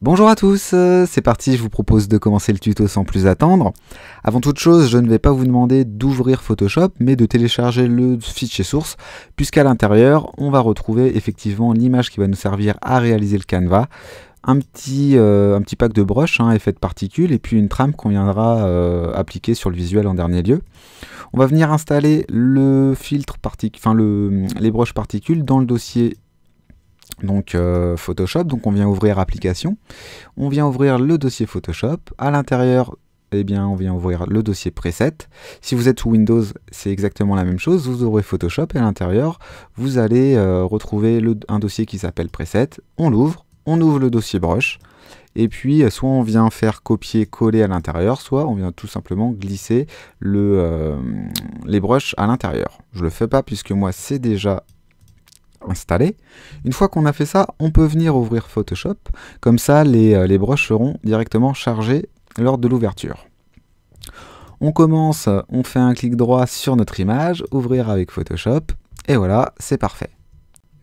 Bonjour à tous, c'est parti, je vous propose de commencer le tuto sans plus attendre. Avant toute chose, je ne vais pas vous demander d'ouvrir Photoshop, mais de télécharger le fichier source, puisqu'à l'intérieur, on va retrouver effectivement l'image qui va nous servir à réaliser le canevas, un petit pack de brushes, effet de particules, et puis une trame qu'on viendra appliquer sur le visuel en dernier lieu. On va venir installer le filtre les brushes particules dans le dossier Photoshop. Donc on vient ouvrir application, on vient ouvrir le dossier Photoshop, à l'intérieur on vient ouvrir le dossier preset. Si vous êtes sous Windows, c'est exactement la même chose, vous ouvrez Photoshop et à l'intérieur vous allez retrouver un dossier qui s'appelle preset, on l'ouvre, on ouvre le dossier brush et puis soit on vient faire copier-coller à l'intérieur, soit on vient tout simplement glisser les brushes à l'intérieur. Je le fais pas puisque moi c'est déjà installé. Une fois qu'on a fait ça, on peut venir ouvrir Photoshop. Comme ça, les brushes seront directement chargés lors de l'ouverture. On commence, on fait un clic droit sur notre image, ouvrir avec Photoshop, et voilà, c'est parfait.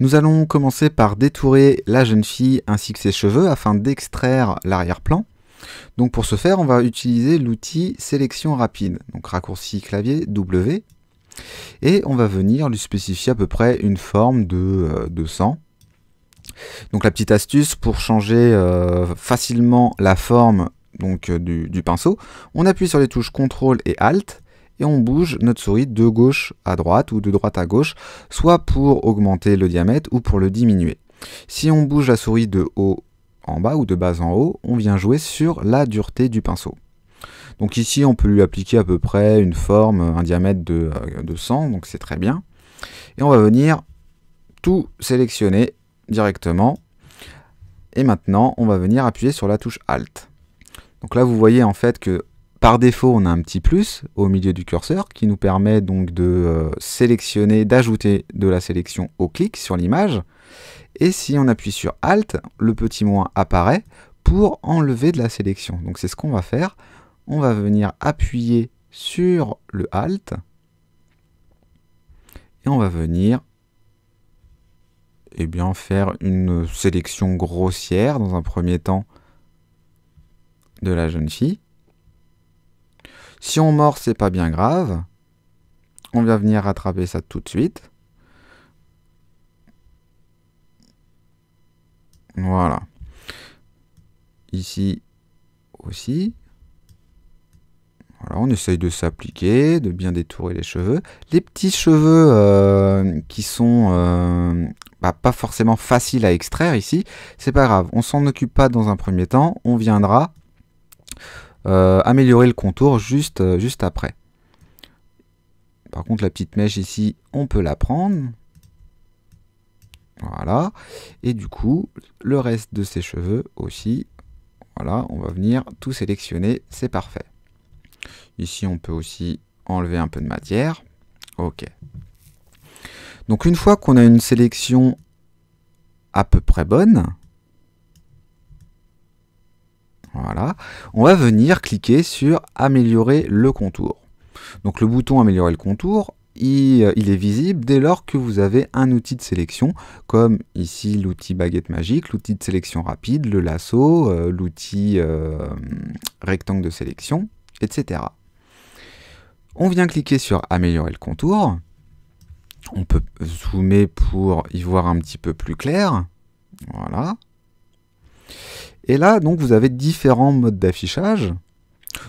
Nous allons commencer par détourer la jeune fille ainsi que ses cheveux afin d'extraire l'arrière-plan. Donc pour ce faire, on va utiliser l'outil sélection rapide, donc raccourci clavier W. Et on va venir lui spécifier à peu près une forme de sang. Donc la petite astuce pour changer facilement la forme du pinceau, on appuie sur les touches CTRL et ALT et on bouge notre souris de gauche à droite ou de droite à gauche, soit pour augmenter le diamètre ou pour le diminuer. Si on bouge la souris de haut en bas ou de bas en haut, on vient jouer sur la dureté du pinceau. Donc ici, on peut lui appliquer à peu près une forme, un diamètre de 100, donc c'est très bien. Et on va venir tout sélectionner directement. Et maintenant, on va venir appuyer sur la touche Alt. Donc là, vous voyez en fait que par défaut, on a un petit plus au milieu du curseur qui nous permet donc de sélectionner, d'ajouter de la sélection au clic sur l'image. Et si on appuie sur Alt, le petit moins apparaît pour enlever de la sélection. Donc c'est ce qu'on va faire. On va venir appuyer sur le Alt et on va venir faire une sélection grossière dans un premier temps de la jeune fille. Si on mord, c'est pas bien grave. On va venir rattraper ça tout de suite. Voilà. Ici aussi. Voilà, on essaye de s'appliquer, de bien détourer les cheveux. Les petits cheveux qui sont pas forcément faciles à extraire ici, c'est pas grave. On s'en occupe pas dans un premier temps. On viendra améliorer le contour juste après. Par contre, la petite mèche ici, on peut la prendre. Voilà. Et du coup, le reste de ses cheveux aussi. Voilà, on va venir tout sélectionner. C'est parfait. Ici, on peut aussi enlever un peu de matière. Ok. Donc, une fois qu'on a une sélection à peu près bonne, voilà, on va venir cliquer sur améliorer le contour. Donc, le bouton améliorer le contour, il est visible dès lors que vous avez un outil de sélection, comme ici l'outil baguette magique, l'outil de sélection rapide, le lasso, l'outil rectangle de sélection, etc. On vient cliquer sur améliorer le contour. On peut zoomer pour y voir un petit peu plus clair. Voilà. Et là, donc, vous avez différents modes d'affichage.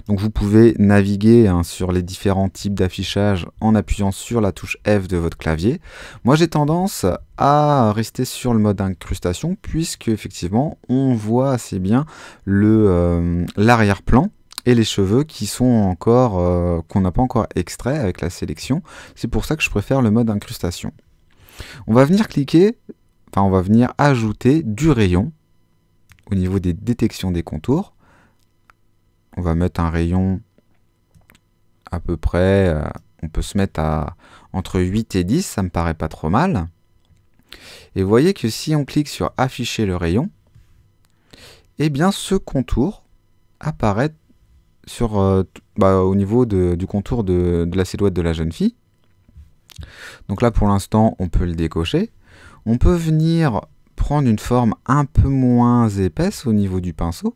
Donc, vous pouvez naviguer sur les différents types d'affichage en appuyant sur la touche F de votre clavier. Moi, j'ai tendance à rester sur le mode incrustation puisque, effectivement, on voit assez bien l'arrière-plan et les cheveux qui sont encore qu'on n'a pas encore extrait avec la sélection. C'est pour ça que je préfère le mode incrustation. On va venir on va venir ajouter du rayon au niveau des détections des contours. On va mettre un rayon à peu près, on peut se mettre entre 8 et 10, ça me paraît pas trop mal. Et vous voyez que si on clique sur afficher le rayon, eh bien ce contour apparaît au niveau du contour de la silhouette de la jeune fille. Donc là pour l'instant on peut le décocher. On peut venir prendre une forme un peu moins épaisse au niveau du pinceau.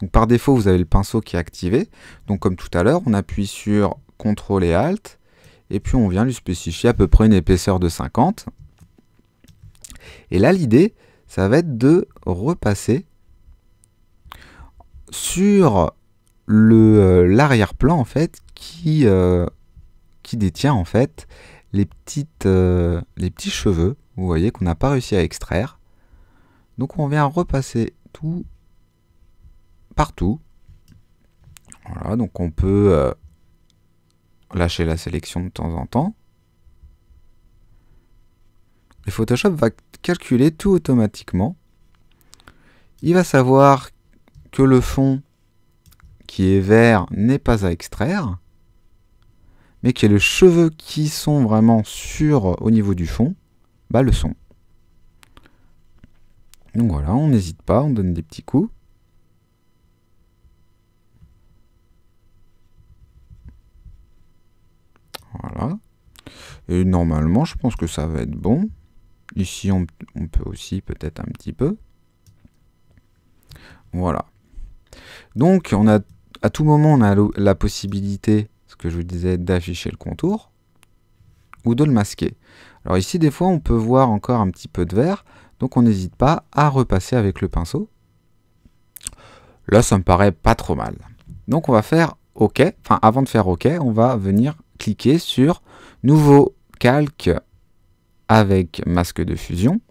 Donc par défaut, vous avez le pinceau qui est activé. Donc comme tout à l'heure, on appuie sur CTRL et ALT. Et puis on vient lui spécifier à peu près une épaisseur de 50. Et là, l'idée, ça va être de repasser sur l'arrière-plan en fait qui détient en fait les petits cheveux, vous voyez, qu'on n'a pas réussi à extraire. Donc on vient repasser tout partout. Voilà, donc on peut lâcher la sélection de temps en temps. Et Photoshop va calculer tout automatiquement. Il va savoir que le fond qui est vert n'est pas à extraire, mais que les cheveux qui sont vraiment au niveau du fond, bah le sont. Donc voilà, on n'hésite pas, on donne des petits coups. Voilà. Et normalement, je pense que ça va être bon. Ici, on peut aussi peut-être un petit peu. Voilà. Donc, à tout moment, on a la possibilité, ce que je vous disais, d'afficher le contour ou de le masquer. Alors ici, des fois, on peut voir encore un petit peu de vert. Donc, on n'hésite pas à repasser avec le pinceau. Là, ça me paraît pas trop mal. Donc, on va faire OK. Enfin, avant de faire OK, on va venir cliquer sur Nouveau calque avec masque de fusion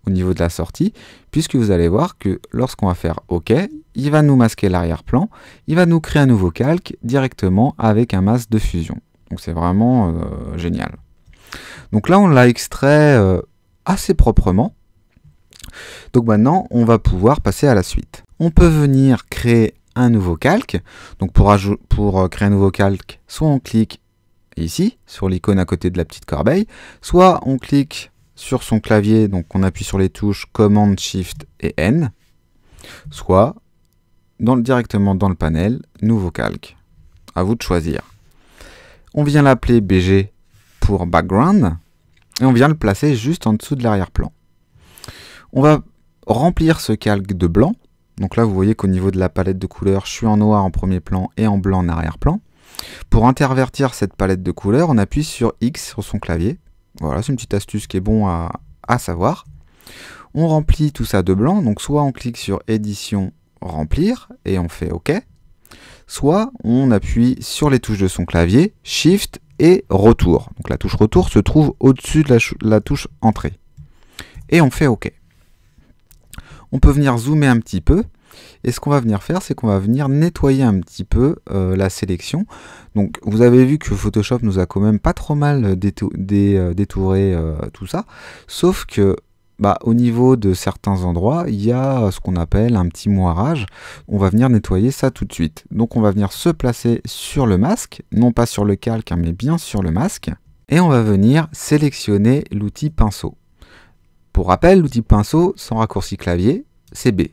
au niveau de la sortie, puisque vous allez voir que lorsqu'on va faire OK, il va nous masquer l'arrière-plan, il va nous créer un nouveau calque directement avec un masque de fusion. Donc c'est vraiment génial. Donc là, on l'a extrait assez proprement. Donc maintenant, on va pouvoir passer à la suite. On peut venir créer un nouveau calque. Donc pour créer un nouveau calque, soit on clique ici, sur l'icône à côté de la petite corbeille, soit on clique sur son clavier, donc on appuie sur les touches Command, Shift et N, soit directement dans le panel, Nouveau calque. À vous de choisir. On vient l'appeler BG pour Background, et on vient le placer juste en dessous de l'arrière-plan. On va remplir ce calque de blanc. Donc là, vous voyez qu'au niveau de la palette de couleurs, je suis en noir en premier plan et en blanc en arrière-plan. Pour intervertir cette palette de couleurs, on appuie sur X sur son clavier. Voilà, c'est une petite astuce qui est bon à savoir. On remplit tout ça de blanc, donc soit on clique sur Édition, Remplir, et on fait OK. Soit on appuie sur les touches de son clavier, Shift et Retour. Donc la touche Retour se trouve au-dessus de la touche Entrée. Et on fait OK. On peut venir zoomer un petit peu. Et ce qu'on va venir faire, c'est qu'on va venir nettoyer un petit peu la sélection. Donc vous avez vu que Photoshop nous a quand même pas trop mal détouré tout ça. Sauf que au niveau de certains endroits, il y a ce qu'on appelle un petit moirage. On va venir nettoyer ça tout de suite. Donc on va venir se placer sur le masque, non pas sur le calque, mais bien sur le masque. Et on va venir sélectionner l'outil pinceau. Pour rappel, l'outil pinceau, sans raccourci clavier, c'est B.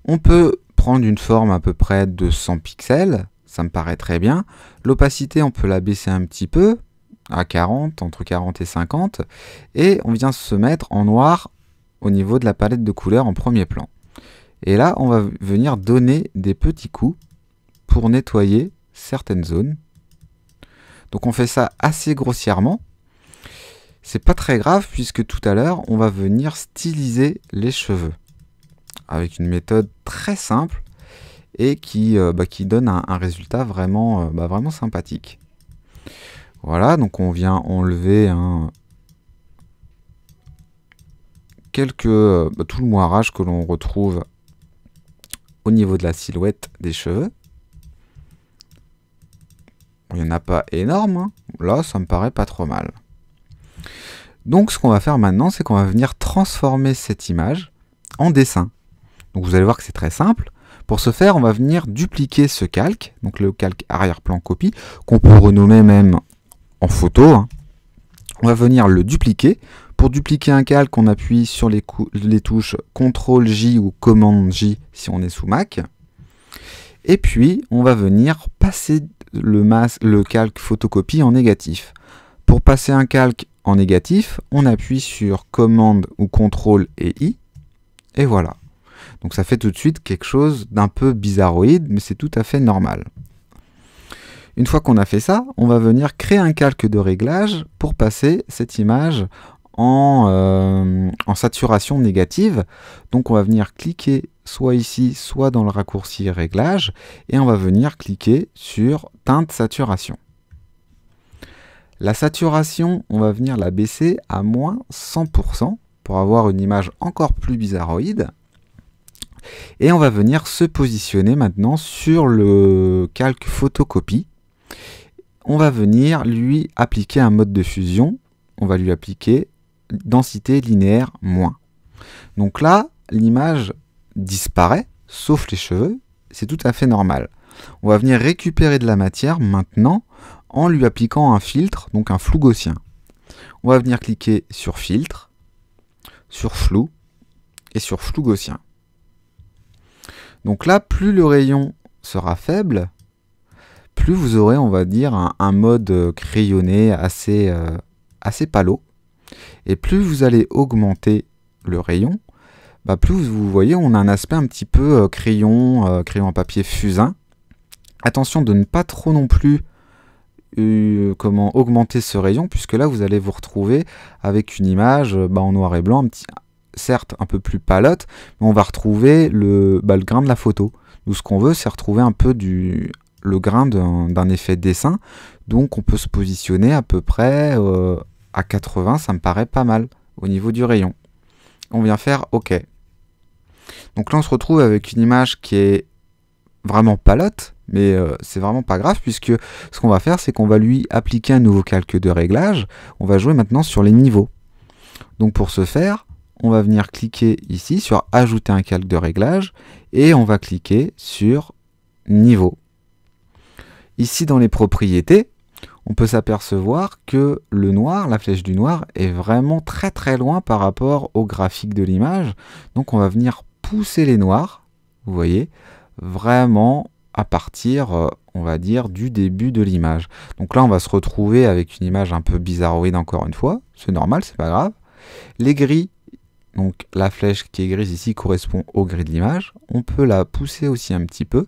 On peut prendre une forme à peu près de 100 pixels, ça me paraît très bien. L'opacité, on peut la baisser un petit peu, à 40, entre 40 et 50. Et on vient se mettre en noir au niveau de la palette de couleurs en premier plan. Et là, on va venir donner des petits coups pour nettoyer certaines zones. Donc on fait ça assez grossièrement. C'est pas très grave puisque tout à l'heure, on va venir styliser les cheveux avec une méthode très simple et qui donne un résultat vraiment, vraiment sympathique. Voilà, donc on vient enlever tout le moirage que l'on retrouve au niveau de la silhouette des cheveux. Il n'y en a pas énorme, hein. Là ça me paraît pas trop mal. Donc ce qu'on va faire maintenant, c'est qu'on va venir transformer cette image en dessin. Donc vous allez voir que c'est très simple. Pour ce faire, on va venir dupliquer ce calque, donc le calque arrière-plan copie, qu'on peut renommer même en photo, hein. On va venir le dupliquer. Pour dupliquer un calque, on appuie sur les touches CTRL-J ou Command-J si on est sous Mac. Et puis, on va venir passer le calque photocopie en négatif. Pour passer un calque en négatif, on appuie sur commande ou contrôle et I, et voilà. Donc ça fait tout de suite quelque chose d'un peu bizarroïde, mais c'est tout à fait normal. Une fois qu'on a fait ça, on va venir créer un calque de réglage pour passer cette image en saturation négative. Donc on va venir cliquer soit ici, soit dans le raccourci réglage, et on va venir cliquer sur teinte saturation. La saturation, on va venir la baisser à moins 100% pour avoir une image encore plus bizarroïde. Et on va venir se positionner maintenant sur le calque photocopie. On va venir lui appliquer un mode de fusion. On va lui appliquer densité linéaire moins. Donc là, l'image disparaît, sauf les cheveux. C'est tout à fait normal. On va venir récupérer de la matière maintenant en lui appliquant un filtre, donc un flou gaussien. On va venir cliquer sur filtre, sur flou et sur flou gaussien. Donc là, plus le rayon sera faible, plus vous aurez, on va dire, un mode crayonné assez palo. Et plus vous allez augmenter le rayon, plus vous voyez, on a un aspect un petit peu crayon à papier fusain. Attention de ne pas trop non plus augmenter ce rayon, puisque là, vous allez vous retrouver avec une image en noir et blanc, certes un peu plus palote, mais on va retrouver le grain de la photo. Nous, ce qu'on veut, c'est retrouver un peu le grain d'un effet dessin. Donc on peut se positionner à peu près à 80, ça me paraît pas mal au niveau du rayon. On vient faire OK. Donc là on se retrouve avec une image qui est vraiment palote, mais c'est vraiment pas grave, puisque ce qu'on va faire, c'est qu'on va lui appliquer un nouveau calque de réglage. On va jouer maintenant sur les niveaux. Donc pour ce faire, on va venir cliquer ici sur ajouter un calque de réglage et on va cliquer sur niveau. Ici dans les propriétés, on peut s'apercevoir que le noir, la flèche du noir, est vraiment très très loin par rapport au graphique de l'image. Donc on va venir pousser les noirs, vous voyez, vraiment à partir, on va dire, du début de l'image. Donc là on va se retrouver avec une image un peu bizarroïde encore une fois, c'est normal, c'est pas grave. Les gris, donc la flèche qui est grise ici correspond au gris de l'image, on peut la pousser aussi un petit peu.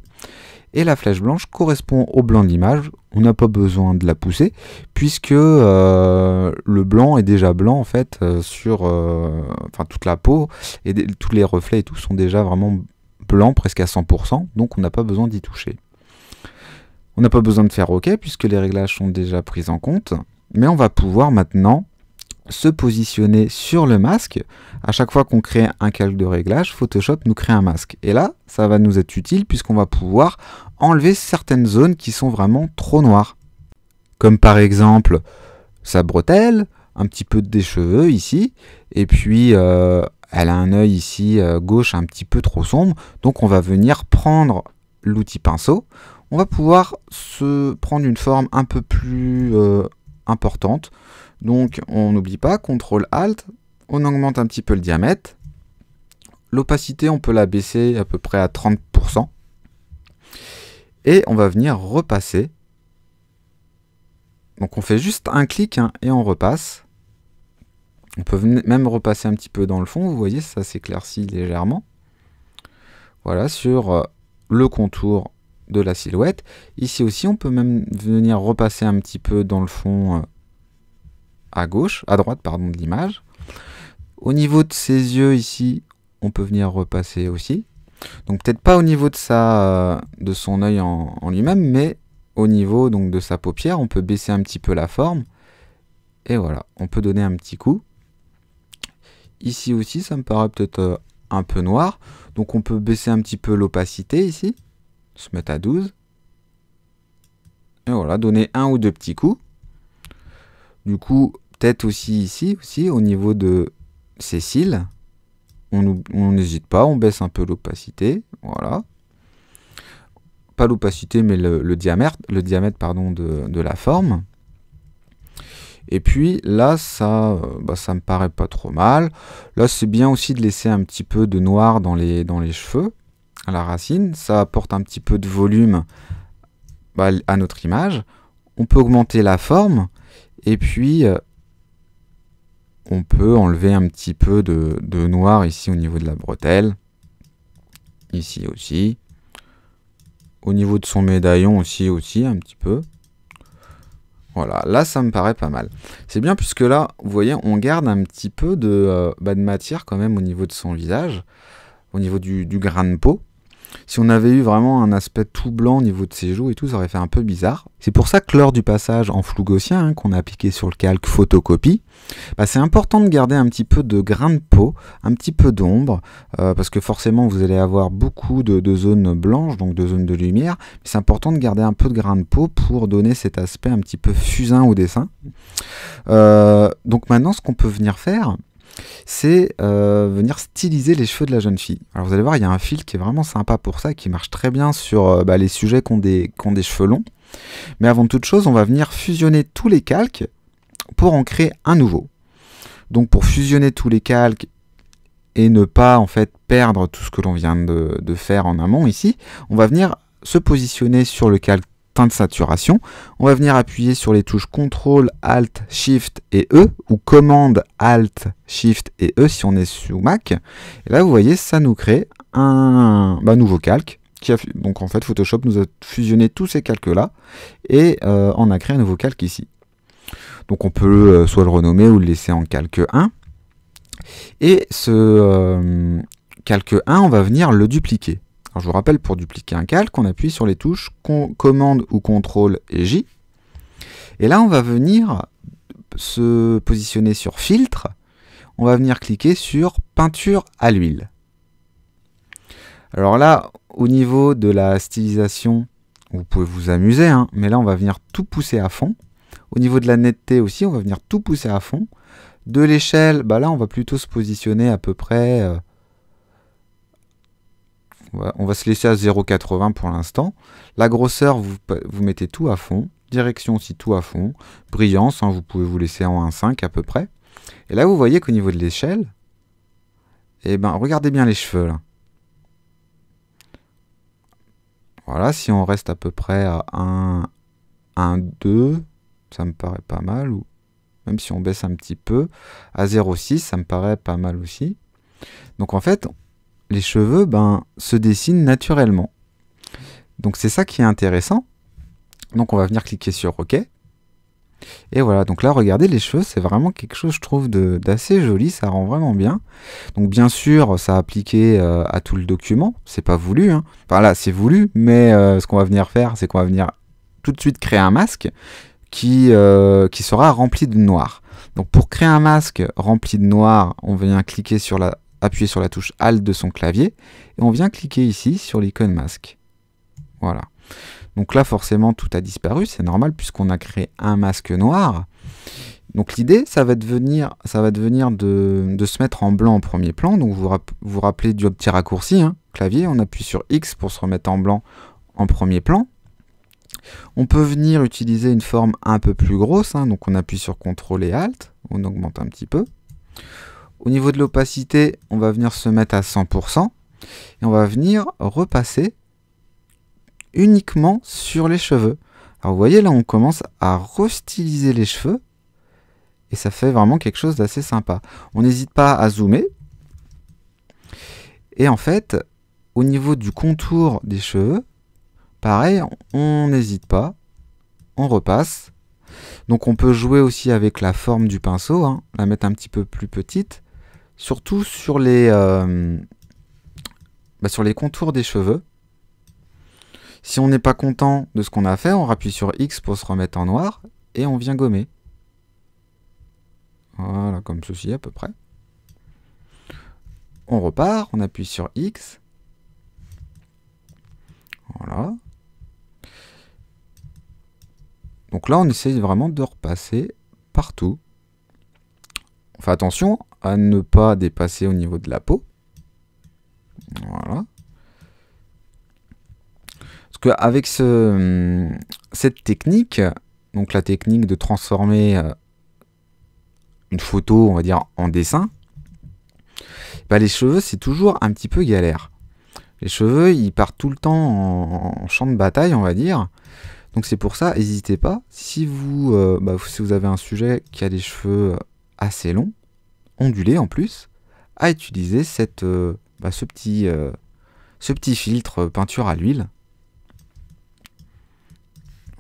Et la flèche blanche correspond au blanc de l'image, on n'a pas besoin de la pousser, puisque le blanc est déjà blanc en fait sur toute la peau, et tous les reflets et tout sont déjà vraiment blancs presque à 100%, donc on n'a pas besoin d'y toucher. On n'a pas besoin de faire OK, puisque les réglages sont déjà pris en compte, mais on va pouvoir maintenant se positionner sur le masque. À chaque fois qu'on crée un calque de réglage, Photoshop nous crée un masque. Et là, ça va nous être utile puisqu'on va pouvoir enlever certaines zones qui sont vraiment trop noires. Comme par exemple sa bretelle, un petit peu des cheveux ici, et puis elle a un œil ici gauche un petit peu trop sombre. Donc on va venir prendre l'outil pinceau. On va pouvoir se prendre une forme un peu plus importante. Donc on n'oublie pas, CTRL-ALT, on augmente un petit peu le diamètre. L'opacité, on peut la baisser à peu près à 30%. Et on va venir repasser. Donc on fait juste un clic et on repasse. On peut même repasser un petit peu dans le fond, vous voyez, ça s'éclaircit légèrement. Voilà, sur le contour de la silhouette. Ici aussi, on peut même venir repasser un petit peu dans le fond à droite de l'image. Au niveau de ses yeux ici, on peut venir repasser aussi. Donc peut-être pas au niveau de son œil en lui-même, mais au niveau donc de sa paupière, on peut baisser un petit peu la forme. Et voilà, on peut donner un petit coup. Ici aussi, ça me paraît peut-être un peu noir. Donc on peut baisser un petit peu l'opacité ici, se mettre à 12. Et voilà, donner un ou deux petits coups. Du coup, peut-être aussi ici, au niveau de ses cils, on n'hésite pas, on baisse un peu l'opacité, voilà. Pas l'opacité, mais le diamètre de la forme. Et puis là, ça me paraît pas trop mal. Là, c'est bien aussi de laisser un petit peu de noir dans les cheveux, à la racine. Ça apporte un petit peu de volume à notre image. On peut augmenter la forme. Et puis, on peut enlever un petit peu de noir ici au niveau de la bretelle. Ici aussi. Au niveau de son médaillon aussi un petit peu. Voilà, là ça me paraît pas mal. C'est bien puisque là, vous voyez, on garde un petit peu de matière quand même au niveau de son visage, au niveau du grain de peau. Si on avait eu vraiment un aspect tout blanc au niveau de ses joues et tout, ça aurait fait un peu bizarre. C'est pour ça que lors du passage en flou gaussien qu'on a appliqué sur le calque photocopie, c'est important de garder un petit peu de grain de peau, un petit peu d'ombre, parce que forcément vous allez avoir beaucoup de zones blanches, donc de zones de lumière. C'est important de garder un peu de grain de peau pour donner cet aspect un petit peu fusain au dessin. Donc maintenant, ce qu'on peut venir faire, c'est venir styliser les cheveux de la jeune fille. Alors vous allez voir, il y a un fil qui est vraiment sympa pour ça, qui marche très bien sur les sujets qui ont des cheveux longs. Mais avant toute chose, on va venir fusionner tous les calques pour en créer un nouveau. Donc pour fusionner tous les calques et ne pas en fait perdre tout ce que l'on vient de faire en amont ici, on va venir se positionner sur le calque de saturation, on va venir appuyer sur les touches CTRL, ALT, SHIFT et E, ou commande ALT, SHIFT et E si on est sous Mac. Et là, vous voyez, ça nous crée un nouveau calque. Donc en fait, Photoshop nous a fusionné tous ces calques-là et on a créé un nouveau calque ici. Donc on peut soit le renommer ou le laisser en calque 1. Et ce calque 1, on va venir le dupliquer. Alors, je vous rappelle, pour dupliquer un calque, on appuie sur les touches commande ou CTRL et J. Et là, on va venir se positionner sur filtre. On va venir cliquer sur peinture à l'huile. Alors là, au niveau de la stylisation, vous pouvez vous amuser, hein, mais là, on va venir tout pousser à fond. Au niveau de la netteté aussi, on va venir tout pousser à fond. De l'échelle, là, on va plutôt se positionner à peu près... on va se laisser à 0,80 pour l'instant. La grosseur, vous mettez tout à fond. Direction aussi tout à fond. Brillance, vous pouvez vous laisser en 1,5 à peu près. Et là, vous voyez qu'au niveau de l'échelle, regardez bien les cheveux là. Voilà, si on reste à peu près à 1, 2, ça me paraît pas mal. Ou même si on baisse un petit peu, à 0,6, ça me paraît pas mal aussi. Donc en fait, les cheveux se dessinent naturellement. Donc c'est ça qui est intéressant. Donc on va venir cliquer sur OK. Et voilà, donc là regardez les cheveux, c'est vraiment quelque chose je trouve d'assez joli, ça rend vraiment bien. Donc bien sûr ça a appliqué à tout le document, c'est pas voulu, hein. Enfin là c'est voulu, mais ce qu'on va venir faire, c'est qu'on va venir tout de suite créer un masque qui sera rempli de noir. Donc pour créer un masque rempli de noir, on vient cliquer sur appuyer sur la touche Alt de son clavier et on vient cliquer ici sur l'icône masque. Voilà. Donc là forcément tout a disparu, c'est normal puisqu'on a créé un masque noir. Donc l'idée ça va devenir de se mettre en blanc en premier plan. Donc vous vous rappelez du petit raccourci, hein, clavier, on appuie sur X pour se remettre en blanc en premier plan. On peut venir utiliser une forme un peu plus grosse, hein, donc on appuie sur CTRL et ALT, on augmente un petit peu. Au niveau de l'opacité, on va venir se mettre à 100% et on va venir repasser uniquement sur les cheveux. Alors vous voyez là, on commence à restyliser les cheveux et ça fait vraiment quelque chose d'assez sympa. On n'hésite pas à zoomer. Et en fait, au niveau du contour des cheveux, pareil, on n'hésite pas, on repasse. Donc on peut jouer aussi avec la forme du pinceau, hein, la mettre un petit peu plus petite. Surtout sur les contours des cheveux. Si on n'est pas content de ce qu'on a fait, on appuie sur X pour se remettre en noir et on vient gommer. Voilà, comme ceci à peu près. On repart, on appuie sur X. Voilà. Donc là, on essaye vraiment de repasser partout. On fait attention à ne pas dépasser au niveau de la peau. Voilà. Parce qu'avec cette technique, donc la technique de transformer une photo, on va dire, en dessin, les cheveux, c'est toujours un petit peu galère. Les cheveux, ils partent tout le temps en champ de bataille, on va dire. Donc c'est pour ça, n'hésitez pas. Si vous avez un sujet qui a des cheveux assez longs, ondulé en plus, à utiliser ce petit filtre peinture à l'huile.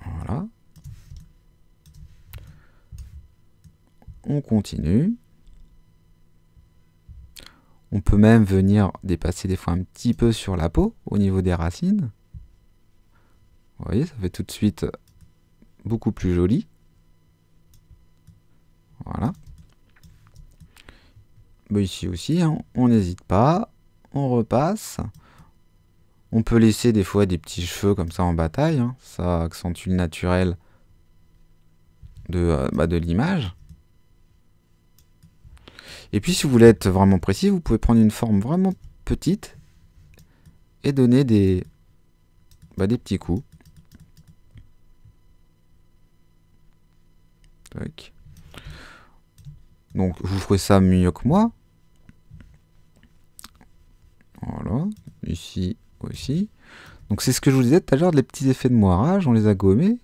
Voilà. On continue. On peut même venir dépasser des fois un petit peu sur la peau au niveau des racines. Vous voyez, ça fait tout de suite beaucoup plus joli. Voilà. Bah ici aussi, hein, on n'hésite pas. On repasse. On peut laisser des fois des petits cheveux comme ça en bataille. Hein. Ça accentue le naturel de l'image. Et puis si vous voulez être vraiment précis, vous pouvez prendre une forme vraiment petite et donner des petits coups. Tac. Donc vous ferez ça mieux que moi. Voilà. Ici aussi. Donc c'est ce que je vous disais tout à l'heure, les petits effets de moirage, on les a gommés.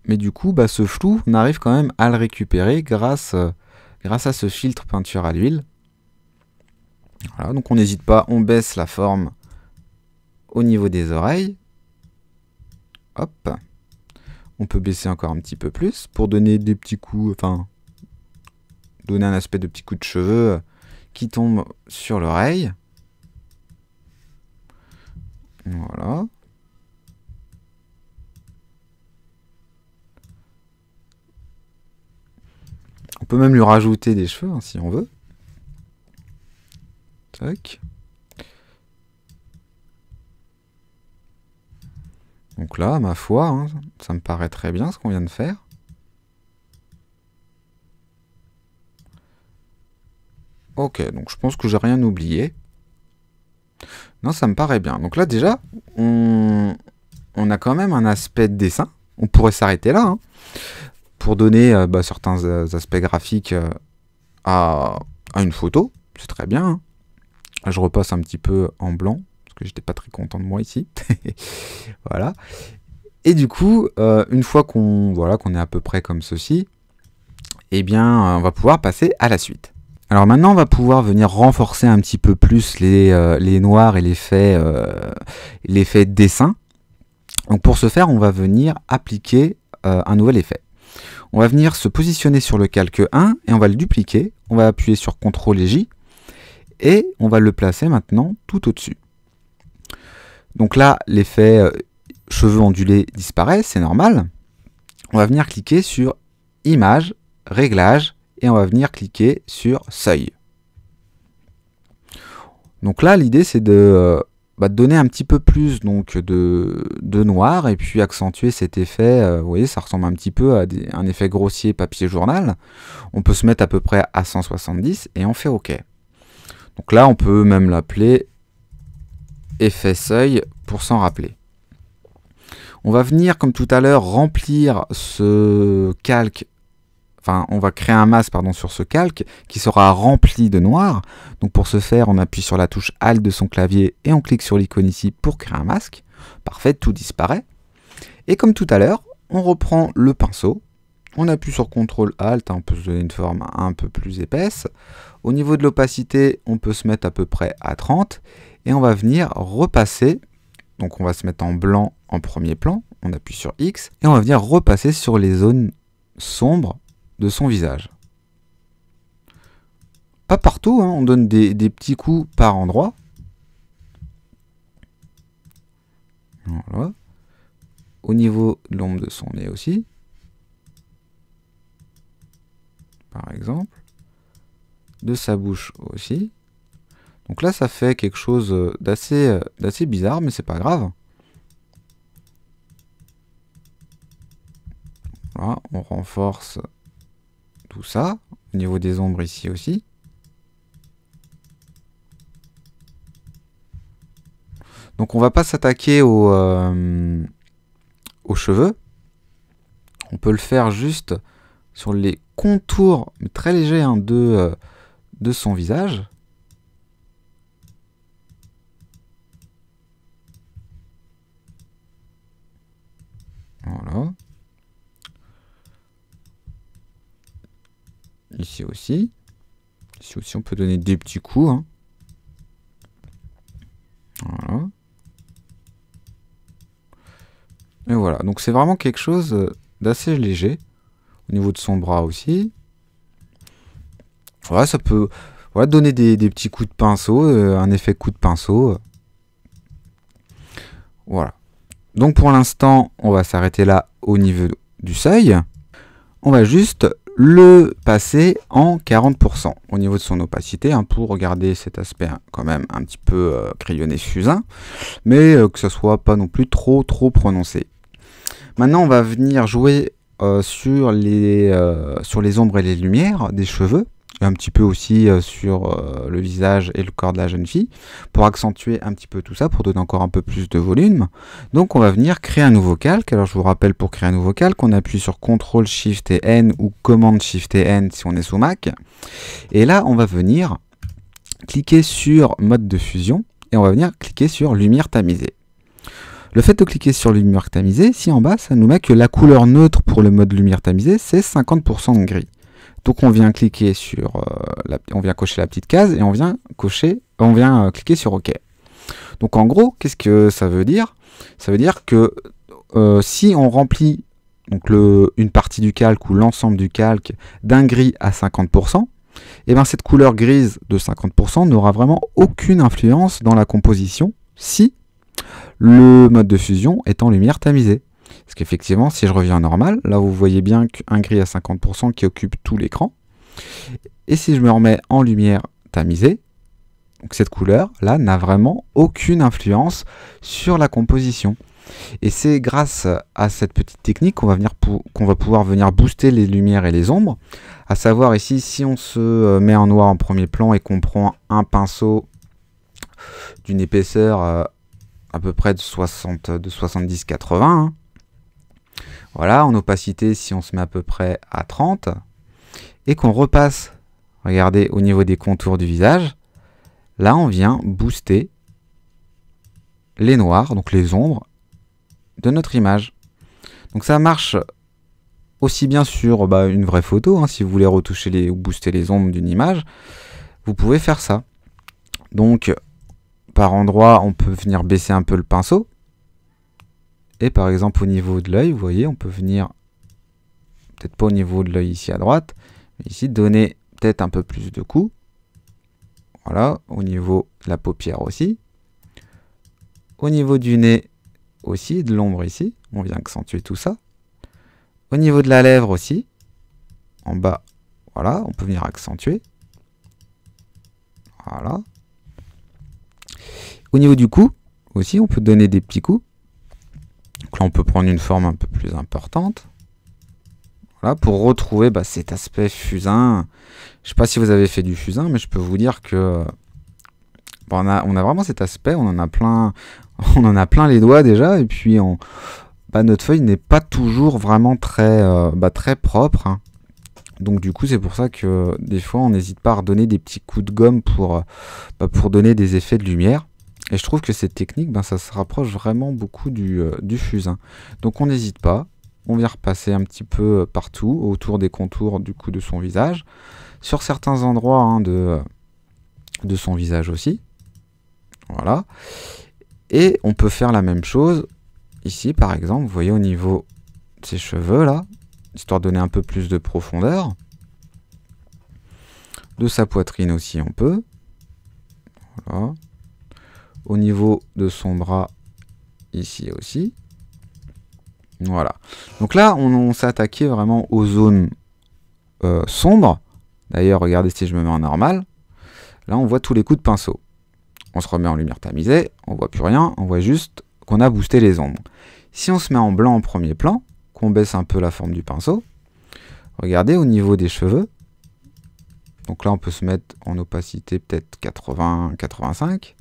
Mais du coup, ce flou, on arrive quand même à le récupérer grâce à ce filtre peinture à l'huile. Voilà, donc on n'hésite pas, on baisse la forme au niveau des oreilles. Hop. On peut baisser encore un petit peu plus pour donner des petits coups, enfin, donner un aspect de petits coups de cheveux qui tombent sur l'oreille. Voilà. On peut même lui rajouter des cheveux hein, si on veut. Tac. Donc là, ma foi, hein, ça me paraît très bien ce qu'on vient de faire. Ok, donc je pense que j'ai rien oublié. Non, ça me paraît bien. Donc là, déjà, on a quand même un aspect de dessin. On pourrait s'arrêter là, hein, pour donner certains aspects graphiques à une photo. C'est très bien. Hein. Là, je repasse un petit peu en blanc, parce que j'étais pas très content de moi ici. Voilà. Et du coup, une fois qu'on est à peu près comme ceci, eh bien, on va pouvoir passer à la suite. Alors maintenant, on va pouvoir venir renforcer un petit peu plus les noirs et l'effet dessin. Donc pour ce faire, on va venir appliquer un nouvel effet. On va venir se positionner sur le calque 1 et on va le dupliquer. On va appuyer sur CTRL et J et on va le placer maintenant tout au-dessus. Donc là, l'effet cheveux ondulés disparaît, c'est normal. On va venir cliquer sur Image, Réglages et on va venir cliquer sur Seuil. Donc là, l'idée c'est de donner un petit peu plus donc, de noir et puis accentuer cet effet. Vous voyez, ça ressemble un petit peu à un effet grossier papier journal. On peut se mettre à peu près à 170 et on fait OK. Donc là, on peut même l'appeler effet seuil pour s'en rappeler. On va venir, comme tout à l'heure, remplir ce calque. Enfin, on va créer un masque sur ce calque qui sera rempli de noir. Donc pour ce faire, on appuie sur la touche Alt de son clavier et on clique sur l'icône ici pour créer un masque. Parfait, tout disparaît. Et comme tout à l'heure, on reprend le pinceau. On appuie sur CTRL Alt, on peut se donner une forme un peu plus épaisse. Au niveau de l'opacité, on peut se mettre à peu près à 30. Et on va venir repasser. Donc on va se mettre en blanc en premier plan. On appuie sur X. Et on va venir repasser sur les zones sombres de son visage. Pas partout, hein, on donne des petits coups par endroit. Voilà. Au niveau de l'ombre de son nez aussi. Par exemple. De sa bouche aussi. Donc là, ça fait quelque chose d'assez bizarre, mais c'est pas grave. Voilà, on renforce tout ça. Au niveau des ombres ici aussi. Donc on va pas s'attaquer aux cheveux. On peut le faire juste sur les contours, mais très légers, hein, de son visage. Voilà. aussi. Ici aussi, on peut donner des petits coups. Hein. Voilà. Et voilà, donc c'est vraiment quelque chose d'assez léger. Au niveau de son bras aussi. Voilà, ça peut donner des petits coups de pinceau, un effet coup de pinceau. Voilà. Donc pour l'instant, on va s'arrêter là au niveau du seuil. On va juste le passer en 40% au niveau de son opacité, hein, pour regarder cet aspect quand même un petit peu crayonné fusain, mais que ce soit pas non plus trop prononcé. Maintenant, on va venir jouer sur les ombres et les lumières des cheveux, et un petit peu aussi sur le visage et le corps de la jeune fille, pour accentuer un petit peu tout ça, pour donner encore un peu plus de volume. Donc on va venir créer un nouveau calque. Alors je vous rappelle, pour créer un nouveau calque, on appuie sur CTRL SHIFT et N ou Commande SHIFT et N si on est sous Mac. Et là, on va venir cliquer sur mode de fusion, et on va venir cliquer sur lumière tamisée. Le fait de cliquer sur lumière tamisée, ici en bas, ça nous met que la couleur neutre pour le mode lumière tamisée, c'est 50% de gris. Donc on vient cliquer sur, on vient cocher la petite case et on vient cliquer sur OK. Donc en gros, qu'est-ce que ça veut dire? Ça veut dire que si on remplit donc une partie du calque ou l'ensemble du calque d'un gris à 50%, et bien cette couleur grise de 50% n'aura vraiment aucune influence dans la composition si le mode de fusion est en lumière tamisée. Parce qu'effectivement, si je reviens en normal, là vous voyez bien qu'un gris à 50% qui occupe tout l'écran. Et si je me remets en lumière tamisée, donc cette couleur là n'a vraiment aucune influence sur la composition. Et c'est grâce à cette petite technique qu'on va pouvoir venir booster les lumières et les ombres. À savoir ici, si on se met en noir en premier plan et qu'on prend un pinceau d'une épaisseur à peu près de 70-80, hein. Voilà, en opacité, si on se met à peu près à 30, et qu'on repasse, regardez, au niveau des contours du visage, là on vient booster les noirs, donc les ombres, de notre image. Donc ça marche aussi bien sur une vraie photo, hein, si vous voulez retoucher ou booster les ombres d'une image, vous pouvez faire ça. Donc par endroit, on peut venir baisser un peu le pinceau. Et par exemple au niveau de l'œil, vous voyez, on peut venir, peut-être pas au niveau de l'œil ici à droite, mais ici donner peut-être un peu plus de coups. Voilà, au niveau de la paupière aussi. Au niveau du nez aussi, de l'ombre ici, on vient accentuer tout ça. Au niveau de la lèvre aussi, en bas, voilà, on peut venir accentuer. Voilà. Au niveau du cou aussi, on peut donner des petits coups. Donc là, on peut prendre une forme un peu plus importante. Voilà, pour retrouver cet aspect fusain. Je ne sais pas si vous avez fait du fusain, mais je peux vous dire que on a vraiment cet aspect. On en a plein les doigts déjà. Et puis, notre feuille n'est pas toujours vraiment très propre. Hein. Donc du coup, c'est pour ça que des fois, on n'hésite pas à redonner des petits coups de gomme pour donner des effets de lumière. Et je trouve que cette technique, ça se rapproche vraiment beaucoup du fusain. Donc on n'hésite pas, on vient repasser un petit peu partout, autour des contours du coup de son visage, sur certains endroits hein, de son visage aussi. Voilà. Et on peut faire la même chose ici, par exemple, vous voyez au niveau de ses cheveux là, histoire de donner un peu plus de profondeur. De sa poitrine aussi on peut. Voilà. Au niveau de son bras, ici aussi. Voilà. Donc là, on s'est attaqué vraiment aux zones sombres. D'ailleurs, regardez si je me mets en normal. Là, on voit tous les coups de pinceau. On se remet en lumière tamisée, on voit plus rien, on voit juste qu'on a boosté les ombres. Si on se met en blanc en premier plan, qu'on baisse un peu la forme du pinceau, regardez au niveau des cheveux. Donc là, on peut se mettre en opacité peut-être 80-85.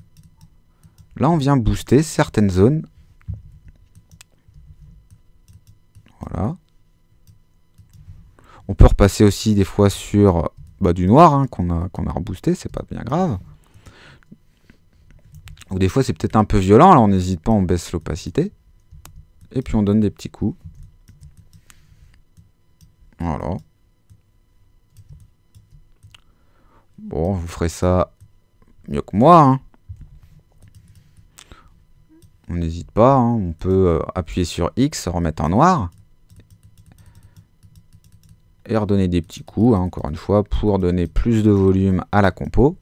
Là, on vient booster certaines zones. Voilà. On peut repasser aussi des fois sur du noir hein, qu'on a reboosté, c'est pas bien grave. Ou des fois, c'est peut-être un peu violent, alors on n'hésite pas, on baisse l'opacité. Et puis on donne des petits coups. Voilà. Bon, vous ferez ça mieux que moi, hein. On n'hésite pas, hein. On peut appuyer sur X, remettre en noir. Et redonner des petits coups, hein, encore une fois, pour donner plus de volume à la compo.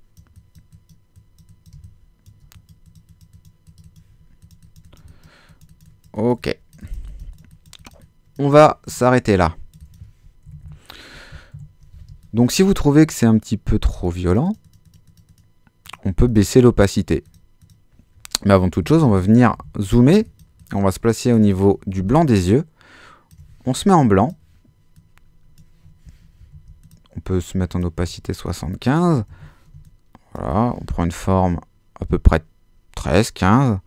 Ok. On va s'arrêter là. Donc si vous trouvez que c'est un petit peu trop violent, on peut baisser l'opacité. Mais avant toute chose, on va venir zoomer. On va se placer au niveau du blanc des yeux. On se met en blanc. On peut se mettre en opacité 75. Voilà, on prend une forme à peu près 13, 15.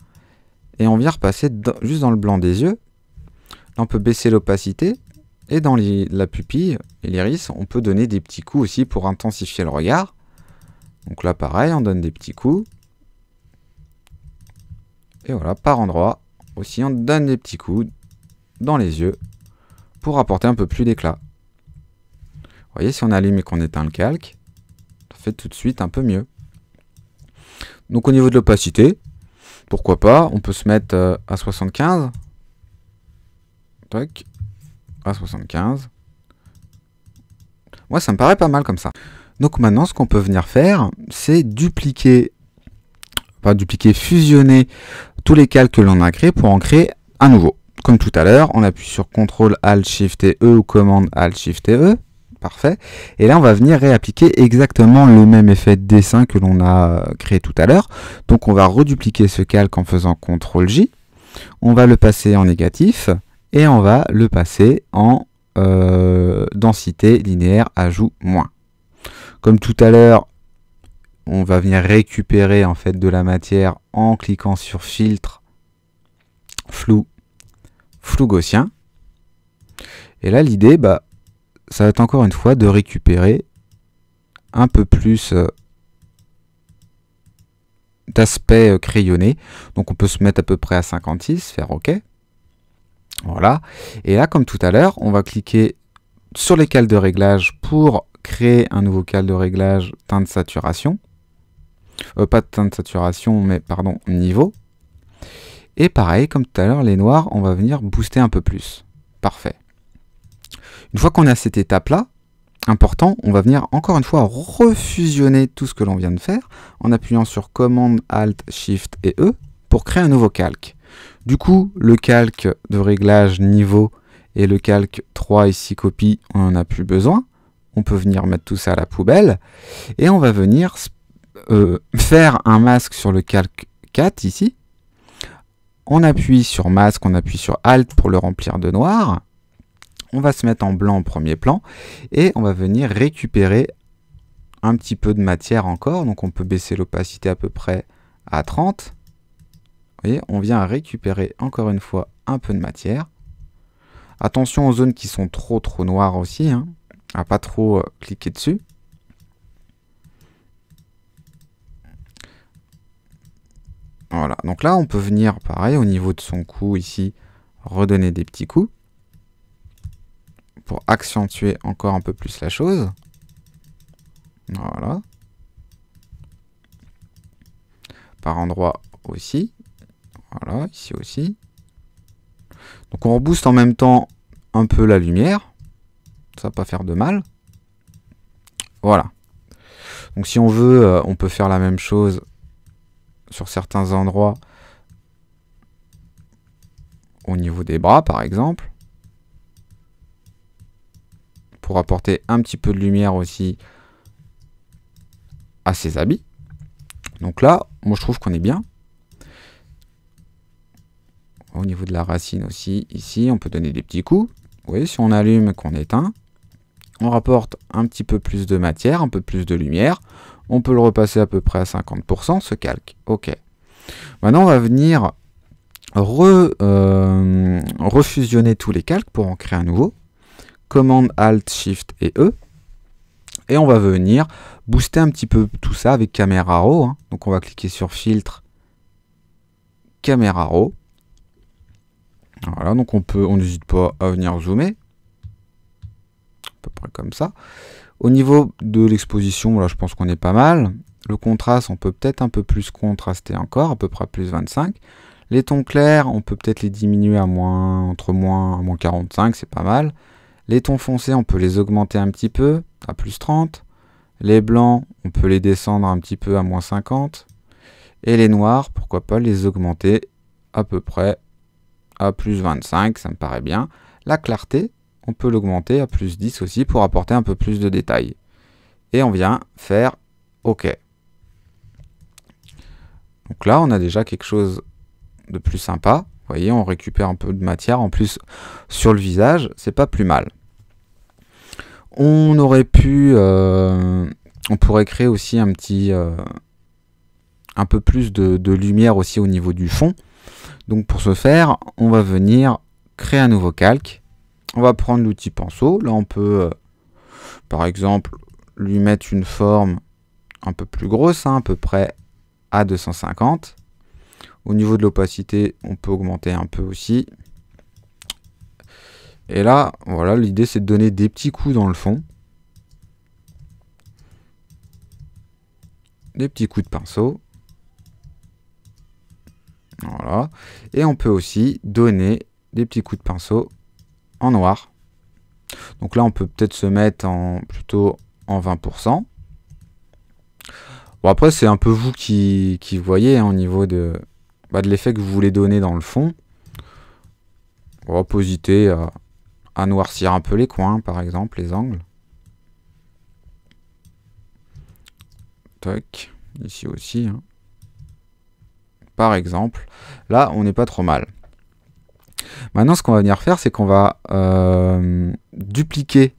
Et on vient repasser juste dans le blanc des yeux. Là, on peut baisser l'opacité. Et dans la pupille et l'iris, on peut donner des petits coups aussi pour intensifier le regard. Donc là, pareil, on donne des petits coups. Et voilà, par endroit, aussi, on donne des petits coups dans les yeux pour apporter un peu plus d'éclat. Vous voyez, si on allume et qu'on éteint le calque, ça fait tout de suite un peu mieux. Donc au niveau de l'opacité, pourquoi pas, on peut se mettre à 75. Tac. À 75. Moi, ça me paraît pas mal comme ça. Donc maintenant, ce qu'on peut venir faire, c'est fusionner tous les calques que l'on a créés pour en créer un nouveau. Comme tout à l'heure, on appuie sur CTRL ALT SHIFT et E ou commande ALT SHIFT et E. Parfait. Et là, on va venir réappliquer exactement le même effet de dessin que l'on a créé tout à l'heure. Donc, on va redupliquer ce calque en faisant CTRL J. On va le passer en négatif. Et on va le passer en densité linéaire ajout moins. Comme tout à l'heure, on va venir récupérer en fait de la matière en cliquant sur filtre, flou gaussien. Et là, l'idée, ça va être encore une fois de récupérer un peu plus d'aspect crayonné. Donc on peut se mettre à peu près à 56, faire OK. Voilà, et là comme tout à l'heure, on va cliquer sur les cales de réglage pour créer un nouveau cal de réglage teinte saturation. Pas de teinte saturation, mais pardon, niveau. Et pareil, comme tout à l'heure, les noirs, on va venir booster un peu plus. Parfait. Une fois qu'on a cette étape-là, important, on va venir encore une fois refusionner tout ce que l'on vient de faire en appuyant sur commande ALT SHIFT et E pour créer un nouveau calque. Du coup, le calque de réglage niveau et le calque 3 ici copie, on n'en a plus besoin. On peut venir mettre tout ça à la poubelle. Et on va venir faire un masque sur le calque 4 ici. On appuie sur masque, on appuie sur Alt pour le remplir de noir. On va se mettre en blanc au premier plan. Et on va venir récupérer un petit peu de matière encore. Donc on peut baisser l'opacité à peu près à 30. Vous voyez, on vient récupérer encore une fois un peu de matière. Attention aux zones qui sont trop noires aussi, hein, à pas trop cliquer dessus. Voilà, donc là on peut venir pareil au niveau de son cou ici, redonner des petits coups pour accentuer encore un peu plus la chose. Voilà. Par endroit aussi. Voilà, ici aussi. Donc on rebooste en même temps un peu la lumière. Ça va pas faire de mal. Voilà. Donc si on veut, on peut faire la même chose sur certains endroits. Au niveau des bras par exemple. Pour apporter un petit peu de lumière aussi à ses habits. Donc là, moi je trouve qu'on est bien. Au niveau de la racine aussi, ici, on peut donner des petits coups. Vous voyez, si on allume et qu'on éteint, on rapporte un petit peu plus de matière, un peu plus de lumière. On peut le repasser à peu près à 50%, ce calque. OK. Maintenant, on va venir refusionner tous les calques pour en créer un nouveau. Commande Alt, Shift et E. Et on va venir booster un petit peu tout ça avec Camera Raw. Hein. Donc on va cliquer sur Filtre, Camera Raw. Voilà, donc on n'hésite pas à venir zoomer. À peu près comme ça. Au niveau de l'exposition, là je pense qu'on est pas mal. Le contraste, on peut peut-être un peu plus contraster encore, à peu près plus 25. Les tons clairs, on peut peut-être les diminuer à entre moins 45, c'est pas mal. Les tons foncés, on peut les augmenter un petit peu, à plus 30. Les blancs, on peut les descendre un petit peu à moins 50. Et les noirs, pourquoi pas les augmenter à peu près à plus 25, ça me paraît bien. La clarté, on peut l'augmenter à plus 10 aussi pour apporter un peu plus de détails. Et on vient faire OK. Donc là, on a déjà quelque chose de plus sympa. Vous voyez, on récupère un peu de matière. En plus, sur le visage, c'est pas plus mal. On aurait pu... on pourrait créer aussi un petit... un peu plus de lumière aussi au niveau du fond. Donc pour ce faire, on va venir créer un nouveau calque. On va prendre l'outil pinceau. Là, on peut, par exemple, lui mettre une forme un peu plus grosse, à peu près à 250. Au niveau de l'opacité, on peut augmenter un peu aussi. Et là, voilà, l'idée c'est de donner des petits coups dans le fond. Des petits coups de pinceau. Voilà. Et on peut aussi donner des petits coups de pinceau en noir. Donc là, on peut peut-être se mettre plutôt en 20%. Bon, après, c'est un peu vous qui voyez au niveau de l'effet que vous voulez donner dans le fond. On va pas hésiter à noircir un peu les coins, par exemple, les angles. Tac, ici aussi. Par exemple, là, on n'est pas trop mal. Maintenant, ce qu'on va venir faire, c'est qu'on va dupliquer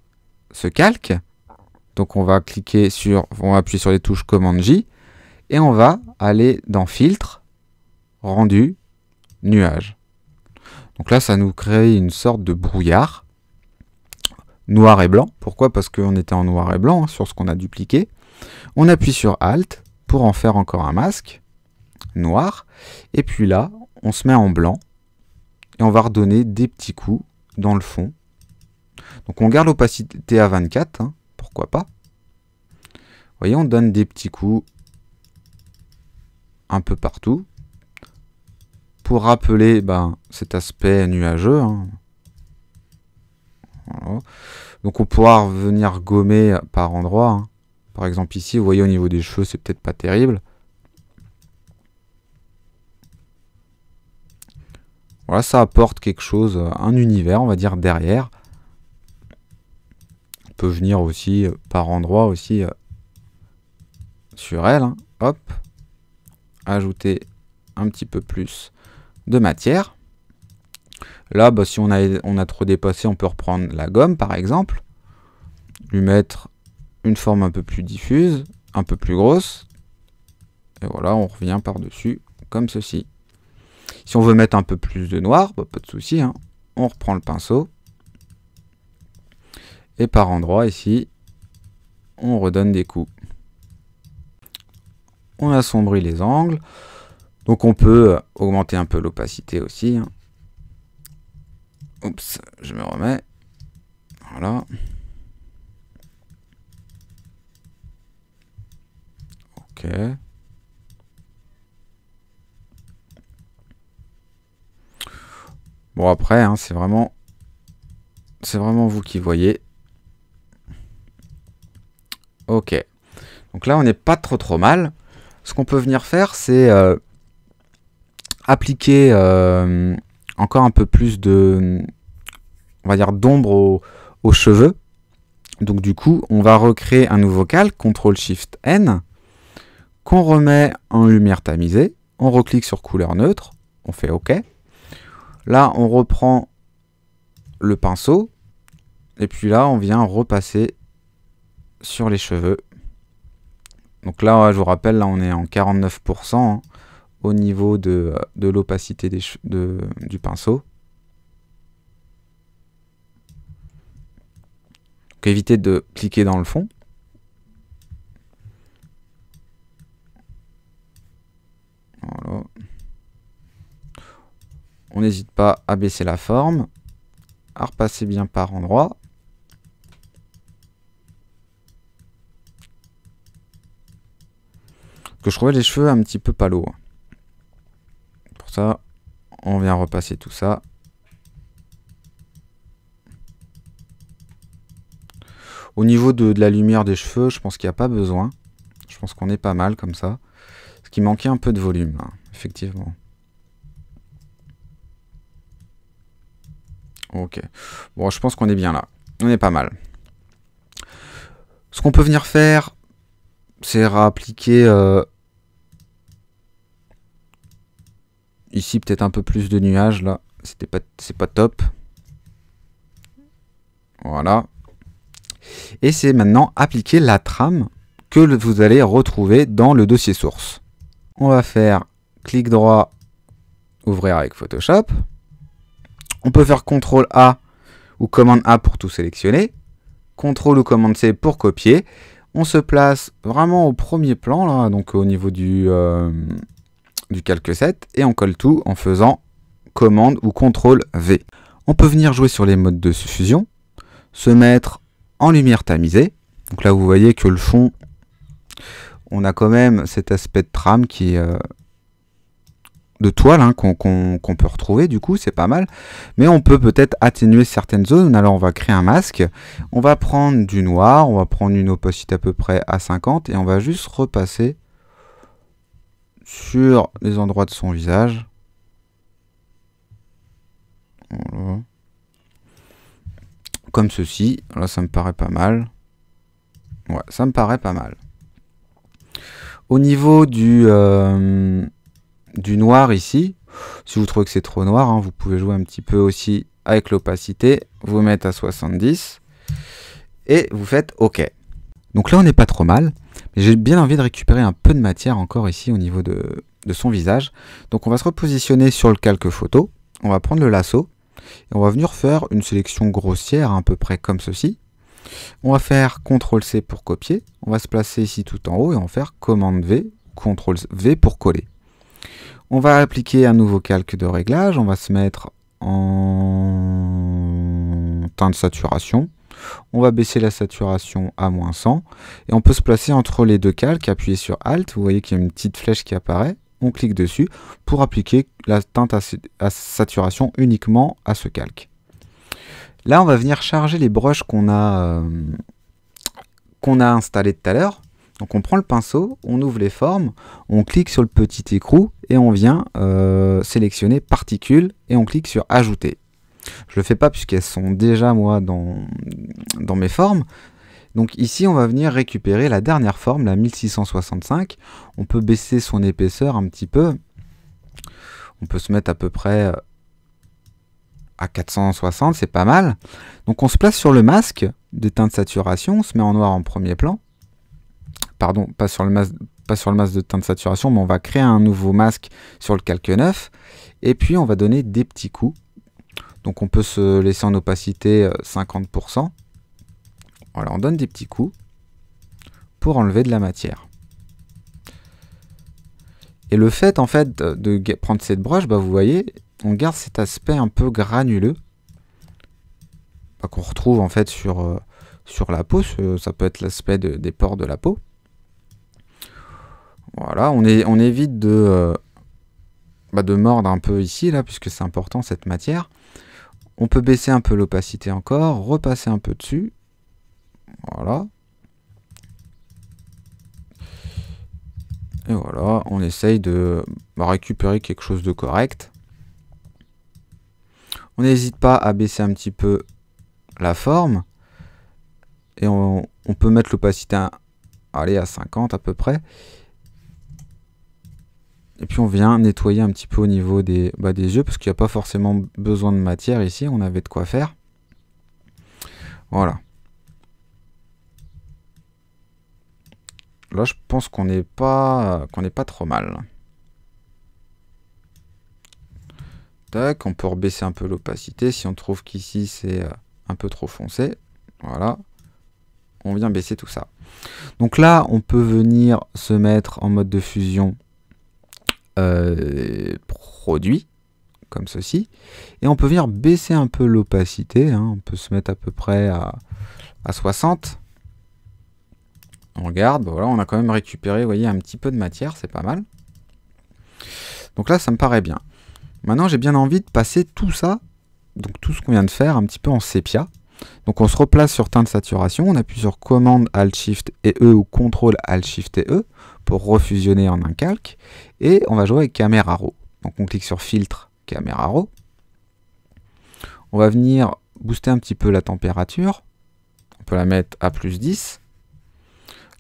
ce calque. Donc, on va appuyer sur les touches Commande J et on va aller dans Filtre, Rendu, Nuage. Donc là, ça nous crée une sorte de brouillard noir et blanc. Pourquoi? Parce qu'on était en noir et blanc sur ce qu'on a dupliqué. On appuie sur Alt pour en faire encore un masque noir. Et puis là, on se met en blanc et on va redonner des petits coups dans le fond. Donc on garde l'opacité à 24, pourquoi pas. Vous voyez, on donne des petits coups un peu partout pour rappeler cet aspect nuageux. Voilà. Donc on pourra venir gommer par endroits. Par exemple ici, vous voyez au niveau des cheveux, c'est peut-être pas terrible. Voilà, ça apporte quelque chose, un univers, on va dire, derrière. On peut venir aussi par endroits aussi sur elle. Hop. Ajouter un petit peu plus de matière. Là, si on a trop dépassé, on peut reprendre la gomme, par exemple. Lui mettre une forme un peu plus diffuse, un peu plus grosse. Et voilà, on revient par-dessus, comme ceci. Si on veut mettre un peu plus de noir, pas de souci. On reprend le pinceau. Et par endroit, ici, on redonne des coups. On assombrit les angles. Donc on peut augmenter un peu l'opacité aussi. Oups, je me remets. Voilà. Ok. Bon après, c'est vraiment vous qui voyez. Ok. Donc là, on n'est pas trop mal. Ce qu'on peut venir faire, c'est appliquer encore un peu plus de, on va dire, d'ombre aux cheveux. Donc du coup, on va recréer un nouveau calque, CTRL-SHIFT-N, qu'on remet en lumière tamisée. On reclique sur couleur neutre, on fait OK. Là, on reprend le pinceau, et puis là, on vient repasser sur les cheveux. Donc là, je vous rappelle, là, on est en 49% au niveau de l'opacité du pinceau. Donc évitez de cliquer dans le fond. Voilà. On n'hésite pas à baisser la forme, à repasser bien par endroit. que je trouvais les cheveux un petit peu palos. Pour ça, on vient repasser tout ça. Au niveau de la lumière des cheveux, je pense qu'il n'y a pas besoin. Je pense qu'on est pas mal comme ça. Ce qui manquait un peu de volume, là, effectivement. Ok. Bon, je pense qu'on est bien là. On est pas mal. Ce qu'on peut venir faire, c'est réappliquer ici peut-être un peu plus de nuages là. C'est pas top. Voilà. Et c'est maintenant appliquer la trame que vous allez retrouver dans le dossier source. On va faire clic droit, ouvrir avec Photoshop. On peut faire CTRL A ou commande A pour tout sélectionner. CTRL ou commande C pour copier. On se place vraiment au premier plan, là, donc au niveau du calque 7, et on colle tout en faisant commande ou CTRL V. On peut venir jouer sur les modes de fusion, se mettre en lumière tamisée. Donc là, vous voyez que le fond, on a quand même cet aspect de trame qui est de toile hein, qu'on peut retrouver, du coup c'est pas mal, mais on peut peut-être atténuer certaines zones. Alors on va créer un masque, on va prendre du noir, on va prendre une opacité à peu près à 50 et on va juste repasser sur les endroits de son visage. Voilà. Comme ceci, là ça me paraît pas mal. Ouais, ça me paraît pas mal. Au niveau du noir ici, si vous trouvez que c'est trop noir, hein, vous pouvez jouer un petit peu aussi avec l'opacité, vous mettre à 70 et vous faites OK. Donc là on n'est pas trop mal, mais j'ai bien envie de récupérer un peu de matière encore ici au niveau de son visage. Donc on va se repositionner sur le calque photo, on va prendre le lasso et on va venir faire une sélection grossière à peu près comme ceci. On va faire CTRL C pour copier, on va se placer ici tout en haut et on va faire commande V, CTRL V pour coller. On va appliquer un nouveau calque de réglage, on va se mettre en teinte de saturation, on va baisser la saturation à -100 et on peut se placer entre les deux calques, appuyer sur Alt, vous voyez qu'il y a une petite flèche qui apparaît, on clique dessus pour appliquer la teinte à saturation uniquement à ce calque. Là, on va venir charger les brushes qu'on a installées tout à l'heure. Donc on prend le pinceau, on ouvre les formes, on clique sur le petit écrou et on vient sélectionner particules et on clique sur ajouter. Je le fais pas puisqu'elles sont déjà moi dans mes formes. Donc ici on va venir récupérer la dernière forme, la 1665. On peut baisser son épaisseur un petit peu. On peut se mettre à peu près à 460, c'est pas mal. Donc on se place sur le masque des teintes de saturation, on se met en noir en premier plan. Pardon, pas sur le masque de teinte de saturation, mais on va créer un nouveau masque sur le calque 9. Et puis on va donner des petits coups. Donc on peut se laisser en opacité 50%. Voilà, on donne des petits coups pour enlever de la matière. Et le fait en fait de prendre cette broche, bah, vous voyez, on garde cet aspect un peu granuleux qu'on retrouve en fait sur la peau. Ça peut être l'aspect des pores de la peau. Voilà, on évite de mordre un peu ici, là, puisque c'est important cette matière. On peut baisser un peu l'opacité encore, repasser un peu dessus. Voilà. Et voilà, on essaye de récupérer quelque chose de correct. On n'hésite pas à baisser un petit peu la forme. Et on peut mettre l'opacité à 50 à peu près. Et puis on vient nettoyer un petit peu au niveau des yeux, parce qu'il n'y a pas forcément besoin de matière ici, on avait de quoi faire. Voilà. Là je pense qu'on n'est pas trop mal. Tac, on peut rebaisser un peu l'opacité si on trouve qu'ici c'est un peu trop foncé. Voilà. On vient baisser tout ça. Donc là on peut venir se mettre en mode de fusion produit, comme ceci, et on peut venir baisser un peu l'opacité, hein. On peut se mettre à peu près à 60. On regarde, bah voilà, on a quand même récupéré, vous voyez, un petit peu de matière, c'est pas mal. Donc là, ça me paraît bien. Maintenant, j'ai bien envie de passer tout ça, donc tout ce qu'on vient de faire, un petit peu en sépia. Donc on se replace sur teinte saturation, on appuie sur commande Alt Shift et E ou CTRL Alt Shift et E pour refusionner en un calque. Et on va jouer avec Camera Raw. Donc on clique sur Filtre, Camera Raw. On va venir booster un petit peu la température. On peut la mettre à +10.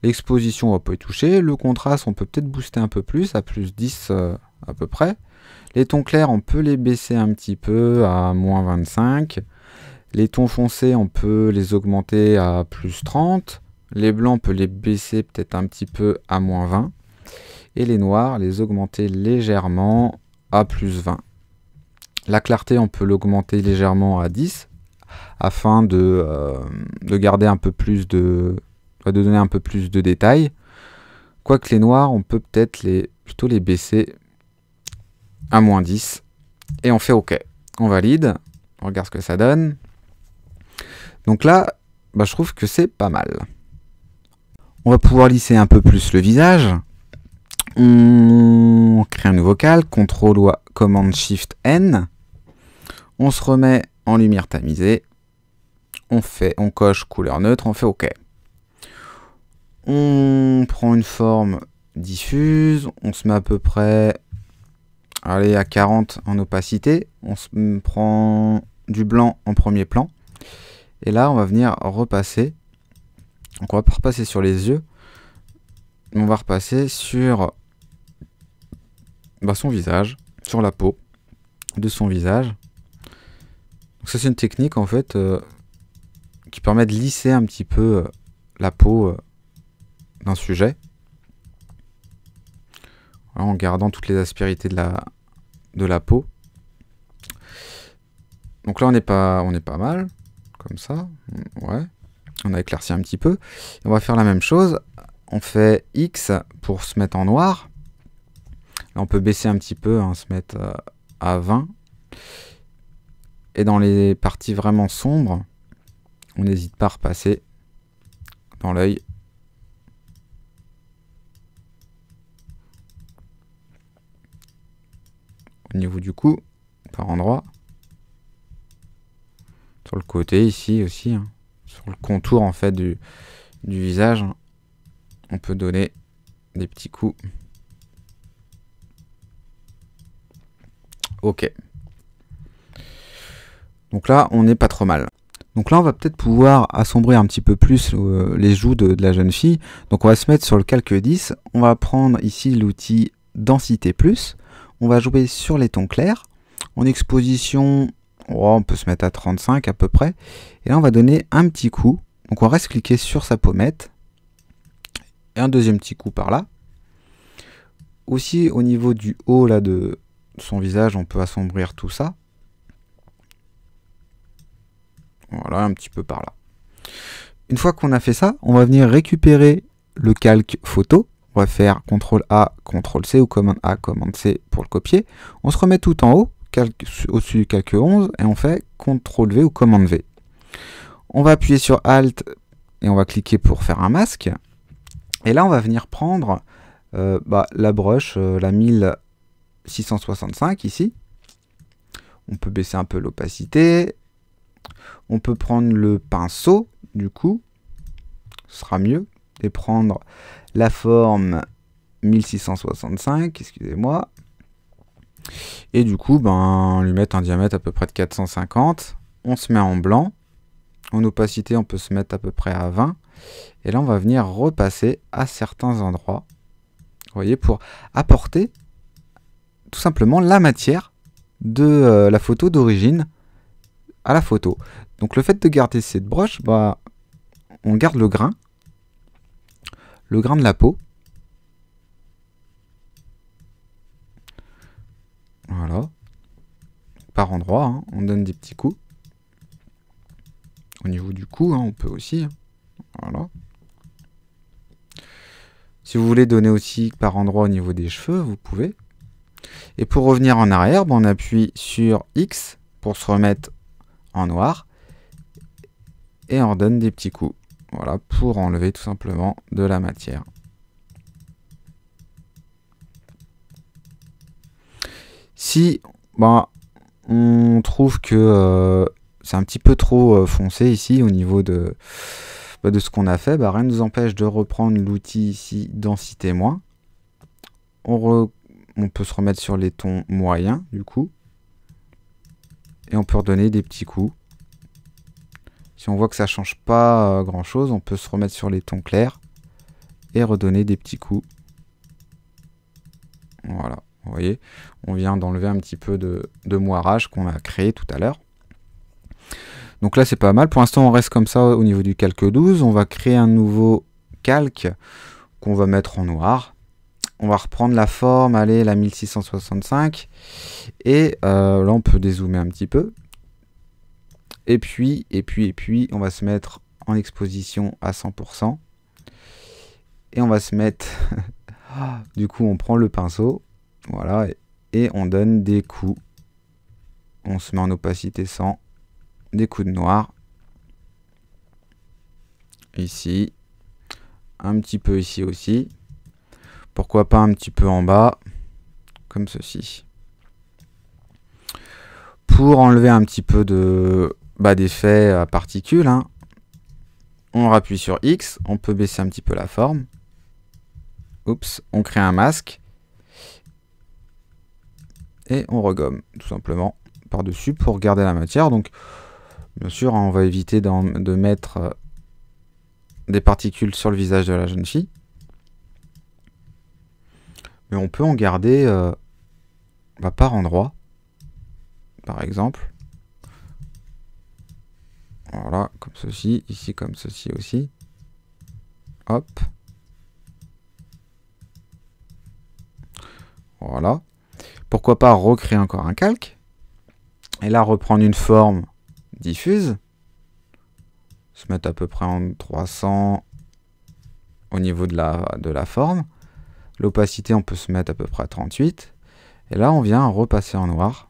L'exposition, on va pas y toucher. Le contraste, on peut peut-être booster un peu plus, à +10 à peu près. Les tons clairs, on peut les baisser un petit peu à -25. Les tons foncés, on peut les augmenter à +30. Les blancs, on peut les baisser peut-être un petit peu à -20. Et les noirs, les augmenter légèrement à +20. La clarté, on peut l'augmenter légèrement à 10 afin de garder un peu plus de donner un peu plus de détails. Quoique les noirs, on peut peut-être plutôt les baisser à -10. Et on fait OK. On valide. On regarde ce que ça donne. Donc là, bah, je trouve que c'est pas mal. On va pouvoir lisser un peu plus le visage. On crée un nouveau calque. CTRL ou commande Shift N. On se remet en lumière tamisée. On coche couleur neutre. On fait OK. On prend une forme diffuse. On se met à peu près à 40 en opacité. On se prend du blanc en premier plan. Et là, on va venir repasser. Donc, on va pas repasser sur les yeux. On va repasser sur son visage, sur la peau de son visage. Donc, ça, c'est une technique, en fait, qui permet de lisser un petit peu la peau d'un sujet. Voilà, en gardant toutes les aspérités de la peau. Donc là, on est pas mal. Comme ça, ouais. On a éclairci un petit peu. On va faire la même chose. On fait X pour se mettre en noir. Là, on peut baisser un petit peu, se mettre à 20. Et dans les parties vraiment sombres, on n'hésite pas à repasser dans l'œil. Au niveau du cou, par endroit. Sur le côté ici aussi, sur le contour en fait du visage, on peut donner des petits coups. Ok. Donc là, on n'est pas trop mal. Donc là, on va peut-être pouvoir assombrir un petit peu plus les joues de la jeune fille. Donc on va se mettre sur le calque 10. On va prendre ici l'outil densité plus. On va jouer sur les tons clairs. En exposition, on peut se mettre à 35 à peu près. Et là, on va donner un petit coup. Donc on reste cliquer sur sa pommette. Et un deuxième petit coup par là. Aussi, au niveau du haut là, de son visage, on peut assombrir tout ça. Voilà, un petit peu par là. Une fois qu'on a fait ça, on va venir récupérer le calque photo. On va faire CTRL A, CTRL C ou commande A, commande C pour le copier. On se remet tout en haut, au-dessus du calque 11, et on fait CTRL V ou commande V. On va appuyer sur Alt et on va cliquer pour faire un masque. Et là, on va venir prendre la brush, la 1665 ici. On peut baisser un peu l'opacité. On peut prendre le pinceau, du coup, ce sera mieux, et prendre la forme 1665, excusez-moi. Et du coup, lui mettre un diamètre à peu près de 450. On se met en blanc. En opacité, on peut se mettre à peu près à 20. Et là, on va venir repasser à certains endroits. Vous voyez, pour apporter tout simplement la matière de la photo d'origine à la photo. Donc le fait de garder cette broche, on garde le grain de la peau. Voilà. Par endroit, on donne des petits coups. Au niveau du cou, on peut aussi. Voilà. Si vous voulez donner aussi par endroit au niveau des cheveux, vous pouvez. Et pour revenir en arrière, on appuie sur X pour se remettre en noir. Et on redonne des petits coups. Voilà, pour enlever tout simplement de la matière. Si on trouve que c'est un petit peu trop foncé ici au niveau de ce qu'on a fait, rien ne nous empêche de reprendre l'outil ici densité moins. On peut se remettre sur les tons moyens du coup. Et on peut redonner des petits coups. Si on voit que ça change pas grand chose, on peut se remettre sur les tons clairs et redonner des petits coups. Voilà, vous voyez, on vient d'enlever un petit peu de moirage qu'on a créé tout à l'heure. Donc là c'est pas mal, pour l'instant on reste comme ça au niveau du calque 12, on va créer un nouveau calque qu'on va mettre en noir. On va reprendre la forme, allez, la 1665, et là on peut dézoomer un petit peu. Et puis, on va se mettre en exposition à 100%. Et on va se mettre... du coup, on prend le pinceau. Voilà. Et on donne des coups. On se met en opacité 100. Des coups de noir. Ici. Un petit peu ici aussi. Pourquoi pas un petit peu en bas. Comme ceci. Pour enlever un petit peu de... d'effet à particules, hein. On appuie sur X, on peut baisser un petit peu la forme. Oups, on crée un masque. Et on regomme, tout simplement, par-dessus pour garder la matière. Donc, bien sûr, on va éviter de mettre des particules sur le visage de la jeune fille. Mais on peut en garder par endroit, par exemple. Voilà, comme ceci, ici comme ceci aussi. Hop. Voilà. Pourquoi pas recréer encore un calque. Et là, reprendre une forme diffuse. Se mettre à peu près en 300 au niveau de la forme. L'opacité, on peut se mettre à peu près à 38. Et là, on vient repasser en noir.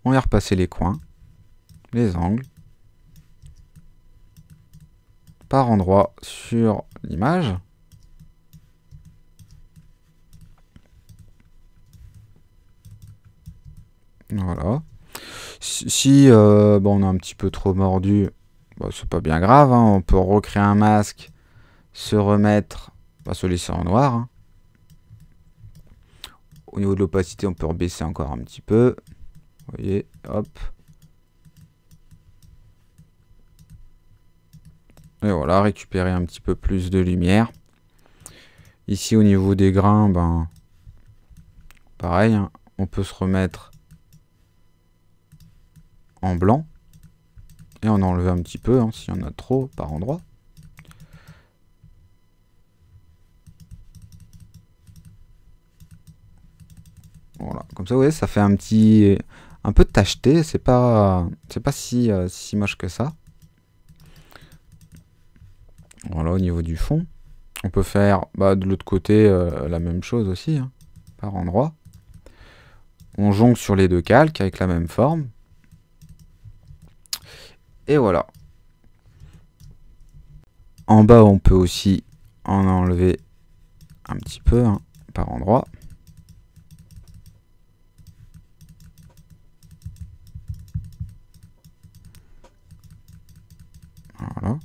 On vient repasser les coins, les angles, par endroit sur l'image. Voilà. Si on a un petit peu trop mordu, c'est pas bien grave, hein. On peut recréer un masque, se remettre, se laisser en noir, hein. Au niveau de l'opacité, on peut rebaisser encore un petit peu. Vous voyez, hop. Et voilà, récupérer un petit peu plus de lumière. Ici, au niveau des grains, pareil, hein, on peut se remettre en blanc. Et en enlever un petit peu, hein, s'il y en a trop par endroit. Voilà, comme ça, vous voyez, ça fait un peu de tacheté, c'est pas si moche que ça. Voilà, au niveau du fond, on peut faire de l'autre côté la même chose aussi, hein, par endroit. On jongle sur les deux calques avec la même forme. Et voilà. En bas, on peut aussi en enlever un petit peu, hein, par endroit. Voilà.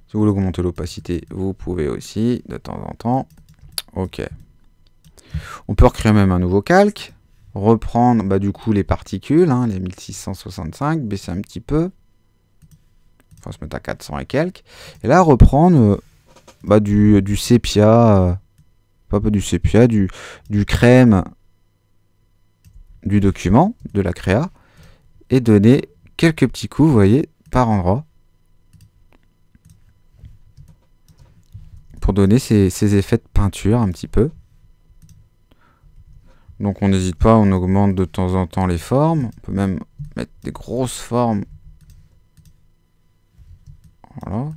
Si vous voulez augmenter l'opacité, vous pouvez aussi, de temps en temps. Ok. On peut recréer même un nouveau calque. Reprendre du coup les particules, hein, les 1665, baisser un petit peu. Enfin, se mettre à 400 et quelques. Et là, reprendre du sépia. Pas du sépia, du crème du document, de la créa. Et donner quelques petits coups, vous voyez, par endroit. Pour donner ces effets de peinture un petit peu. Donc on n'hésite pas, on augmente de temps en temps les formes. On peut même mettre des grosses formes. Voilà.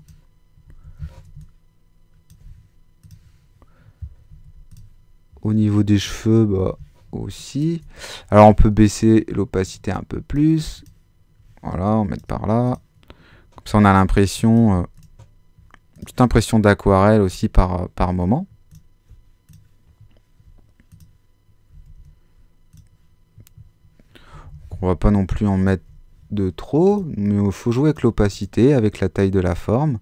Au niveau des cheveux, aussi. Alors on peut baisser l'opacité un peu plus. Voilà, on met par là. Comme ça on a l'impression, une petite impression d'aquarelle aussi par moment. On va pas non plus en mettre de trop, mais il faut jouer avec l'opacité, avec la taille de la forme.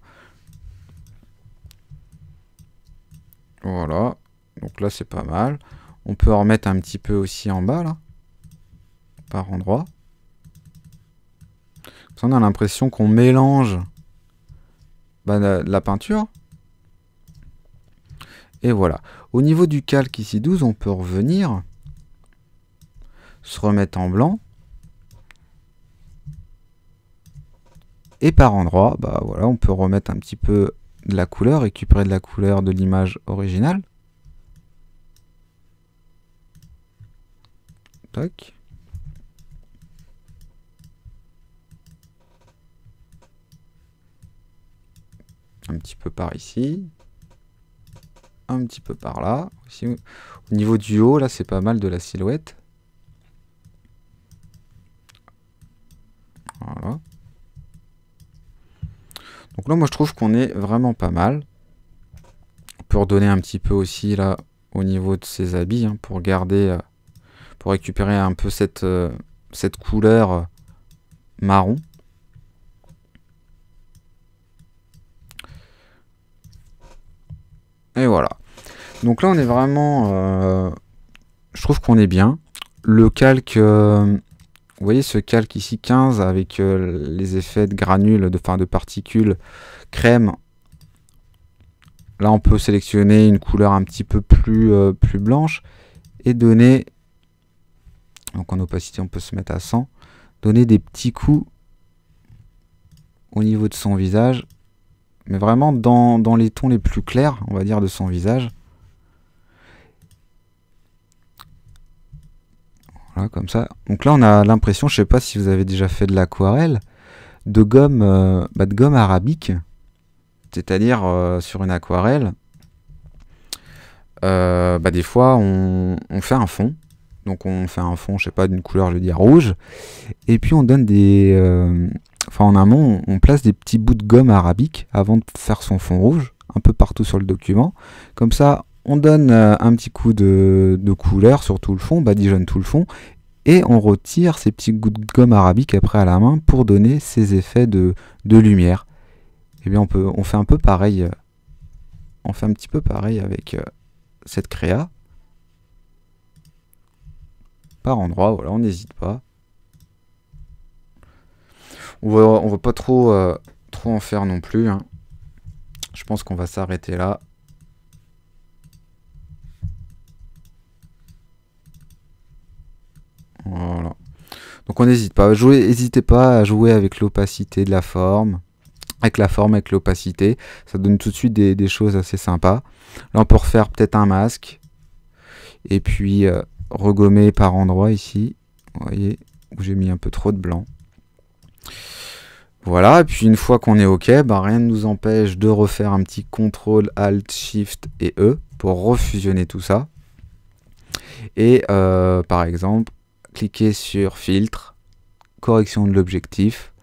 Voilà, donc là c'est pas mal. On peut en remettre un petit peu aussi en bas là, par endroit. Ça, on a l'impression qu'on mélange la peinture. Et voilà. Au niveau du calque ici 12, on peut revenir, se remettre en blanc. Et par endroit, bah voilà, on peut remettre un petit peu de la couleur, récupérer de la couleur de l'image originale. Tac. Un petit peu par ici. Un petit peu par là. Aussi, au niveau du haut, là, c'est pas mal de la silhouette. Voilà. Donc là, moi, je trouve qu'on est vraiment pas mal. On peut redonner un petit peu aussi, là, au niveau de ses habits, hein, pour garder, pour récupérer un peu cette couleur marron. Et voilà. Donc là, on est vraiment... je trouve qu'on est bien. Le calque... vous voyez ce calque ici 15 avec les effets de granules, de particules crème. Là, on peut sélectionner une couleur un petit peu plus blanche et donner... Donc en opacité, on peut se mettre à 100. Donner des petits coups au niveau de son visage. Mais vraiment dans les tons les plus clairs, on va dire, de son visage. Voilà, comme ça. Donc là, on a l'impression, je sais pas si vous avez déjà fait de l'aquarelle, de gomme arabique. C'est-à-dire, sur une aquarelle, des fois, on fait un fond. Donc on fait un fond, je sais pas, d'une couleur, je veux dire rouge. Et puis on donne des... en amont, on place des petits bouts de gomme arabique avant de faire son fond rouge, un peu partout sur le document. Comme ça, on donne un petit coup de couleur sur tout le fond, badigeonne tout le fond, et on retire ces petits bouts de gomme arabique après à la main pour donner ces effets de lumière. Et bien on fait un peu pareil, on fait un petit peu pareil avec cette créa. Par endroit, voilà, on n'hésite pas. On va pas trop en faire non plus, hein. Je pense qu'on va s'arrêter là. Voilà. Donc on n'hésite pas. N'hésitez pas à jouer avec l'opacité de la forme. Avec l'opacité. Ça donne tout de suite des choses assez sympas. Là on peut refaire peut-être un masque. Et puis regommer par endroit ici. Vous voyez, où j'ai mis un peu trop de blanc. Voilà, et puis une fois qu'on est OK, rien ne nous empêche de refaire un petit CTRL, ALT, SHIFT et E pour refusionner tout ça. Et par exemple, cliquer sur Filtre, Correction de l'objectif,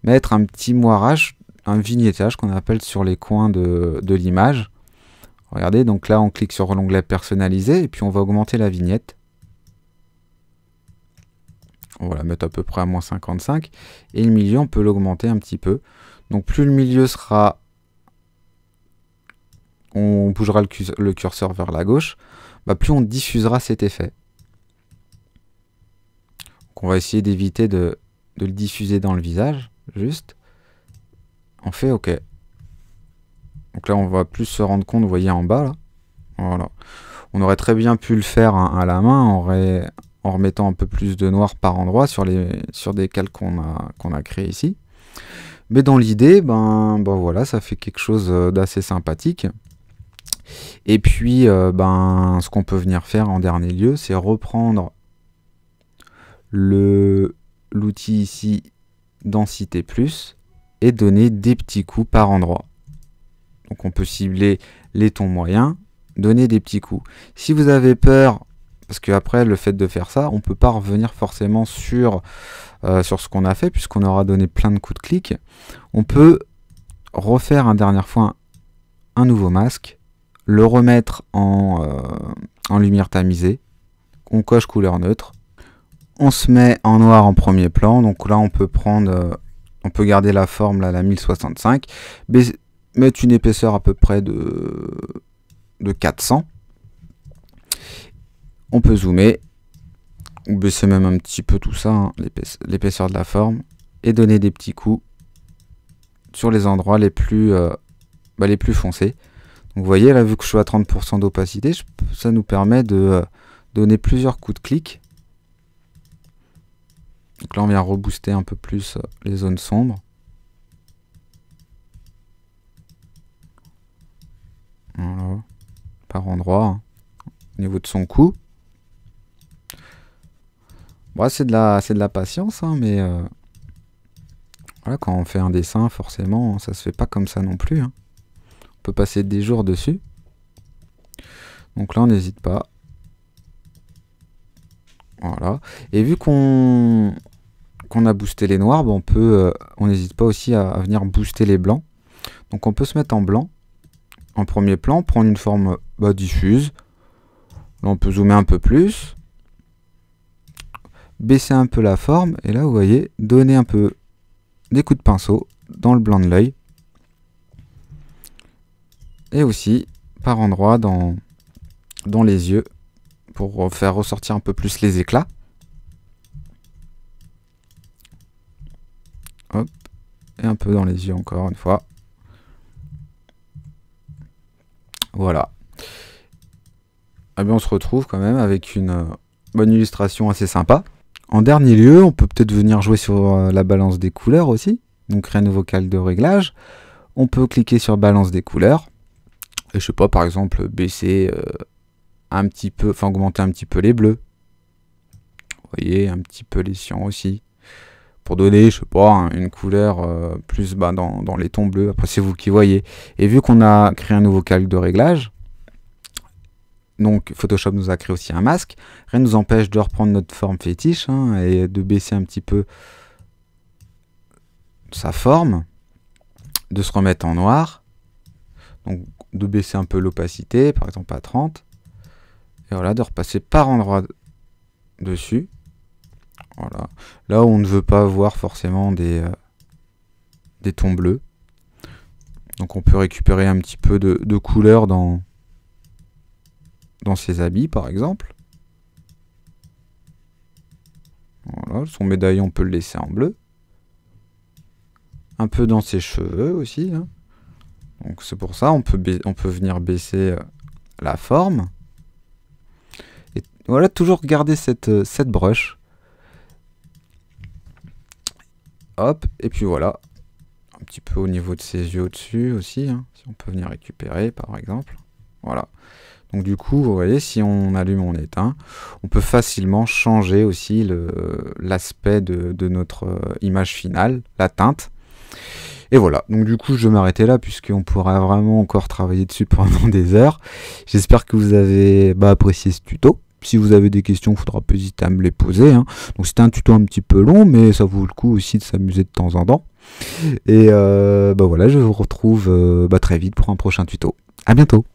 mettre un petit moirage, un vignettage qu'on appelle sur les coins de l'image. Regardez, donc là on clique sur l'onglet Personnaliser et puis on va augmenter la vignette. On va la mettre à peu près à -55. Et le milieu, on peut l'augmenter un petit peu. Donc plus le milieu sera... On bougera le curseur vers la gauche. Plus on diffusera cet effet. Donc on va essayer d'éviter de le diffuser dans le visage. Juste. On fait OK. Donc là, on va plus se rendre compte, vous voyez en bas. Là. Voilà. On aurait très bien pu le faire à la main. En remettant un peu plus de noir par endroit sur des calques qu'on a créés ici. Mais dans l'idée, voilà, ça fait quelque chose d'assez sympathique. Et puis, ce qu'on peut venir faire en dernier lieu, c'est reprendre l'outil ici, densité plus, et donner des petits coups par endroit. Donc on peut cibler les tons moyens, donner des petits coups. Si vous avez peur parce qu'après le fait de faire ça, on peut pas revenir forcément sur ce qu'on a fait, puisqu'on aura donné plein de coups de clic. On peut refaire une dernière fois un nouveau masque, le remettre en lumière tamisée, on coche couleur neutre, on se met en noir en premier plan. Donc là on peut prendre, on peut garder la forme là, la 1065, mettre une épaisseur à peu près de 400. On peut zoomer, ou baisser même un petit peu tout ça, hein, l'épaisseur de la forme, et donner des petits coups sur les endroits les plus foncés. Donc vous voyez là, vu que je suis à 30% d'opacité, ça nous permet de donner plusieurs coups de clic. Donc là on vient rebooster un peu plus les zones sombres. Voilà, par endroit, hein, au niveau de son cou. Bon, c'est de la patience, hein, mais voilà, quand on fait un dessin, forcément, ça se fait pas comme ça non plus, hein. On peut passer des jours dessus. Donc là, on n'hésite pas. Voilà. Et vu qu'on a boosté les noirs, bon, on n'hésite pas aussi à venir booster les blancs. Donc on peut se mettre en blanc, en premier plan, prendre une forme diffuse. Là, on peut zoomer un peu plus, baisser un peu la forme, et là, vous voyez, donner un peu des coups de pinceau dans le blanc de l'œil. Et aussi, par endroits, dans les yeux, pour faire ressortir un peu plus les éclats. Hop, et un peu dans les yeux encore une fois. Voilà. Et bien on se retrouve quand même avec une bonne illustration assez sympa. En dernier lieu, on peut peut-être venir jouer sur la balance des couleurs aussi. Donc créer un nouveau calque de réglage. On peut cliquer sur balance des couleurs. Et je sais pas, par exemple, baisser un petit peu, enfin augmenter un petit peu les bleus. Vous voyez, un petit peu les cyans aussi. Pour donner, je sais pas, une couleur plus dans les tons bleus. Après, c'est vous qui voyez. Et vu qu'on a créé un nouveau calque de réglage, donc Photoshop nous a créé aussi un masque, rien ne nous empêche de reprendre notre forme fétiche, hein, et de baisser un petit peu sa forme, de se remettre en noir, donc de baisser un peu l'opacité, par exemple à 30, et voilà, de repasser par endroit dessus. Voilà. Là où on ne veut pas voir forcément des tons bleus. Donc on peut récupérer un petit peu de couleur dans ses habits par exemple. Voilà, son médaillon on peut le laisser en bleu. Un peu dans ses cheveux aussi, hein. Donc c'est pour ça on peut venir baisser la forme. Et voilà, toujours garder cette brush. Hop, et puis voilà, un petit peu au niveau de ses yeux au-dessus aussi, hein, si on peut venir récupérer par exemple. Voilà. Donc du coup, vous voyez, si on allume, on éteint, on peut facilement changer aussi l'aspect de notre image finale, la teinte. Et voilà, donc du coup, je vais m'arrêter là, puisqu'on pourra vraiment encore travailler dessus pendant des heures. J'espère que vous avez apprécié ce tuto. Si vous avez des questions, il faudra pas hésiter à me les poser, hein. Donc c'était un tuto un petit peu long, mais ça vaut le coup aussi de s'amuser de temps en temps. Et voilà, je vous retrouve très vite pour un prochain tuto. À bientôt.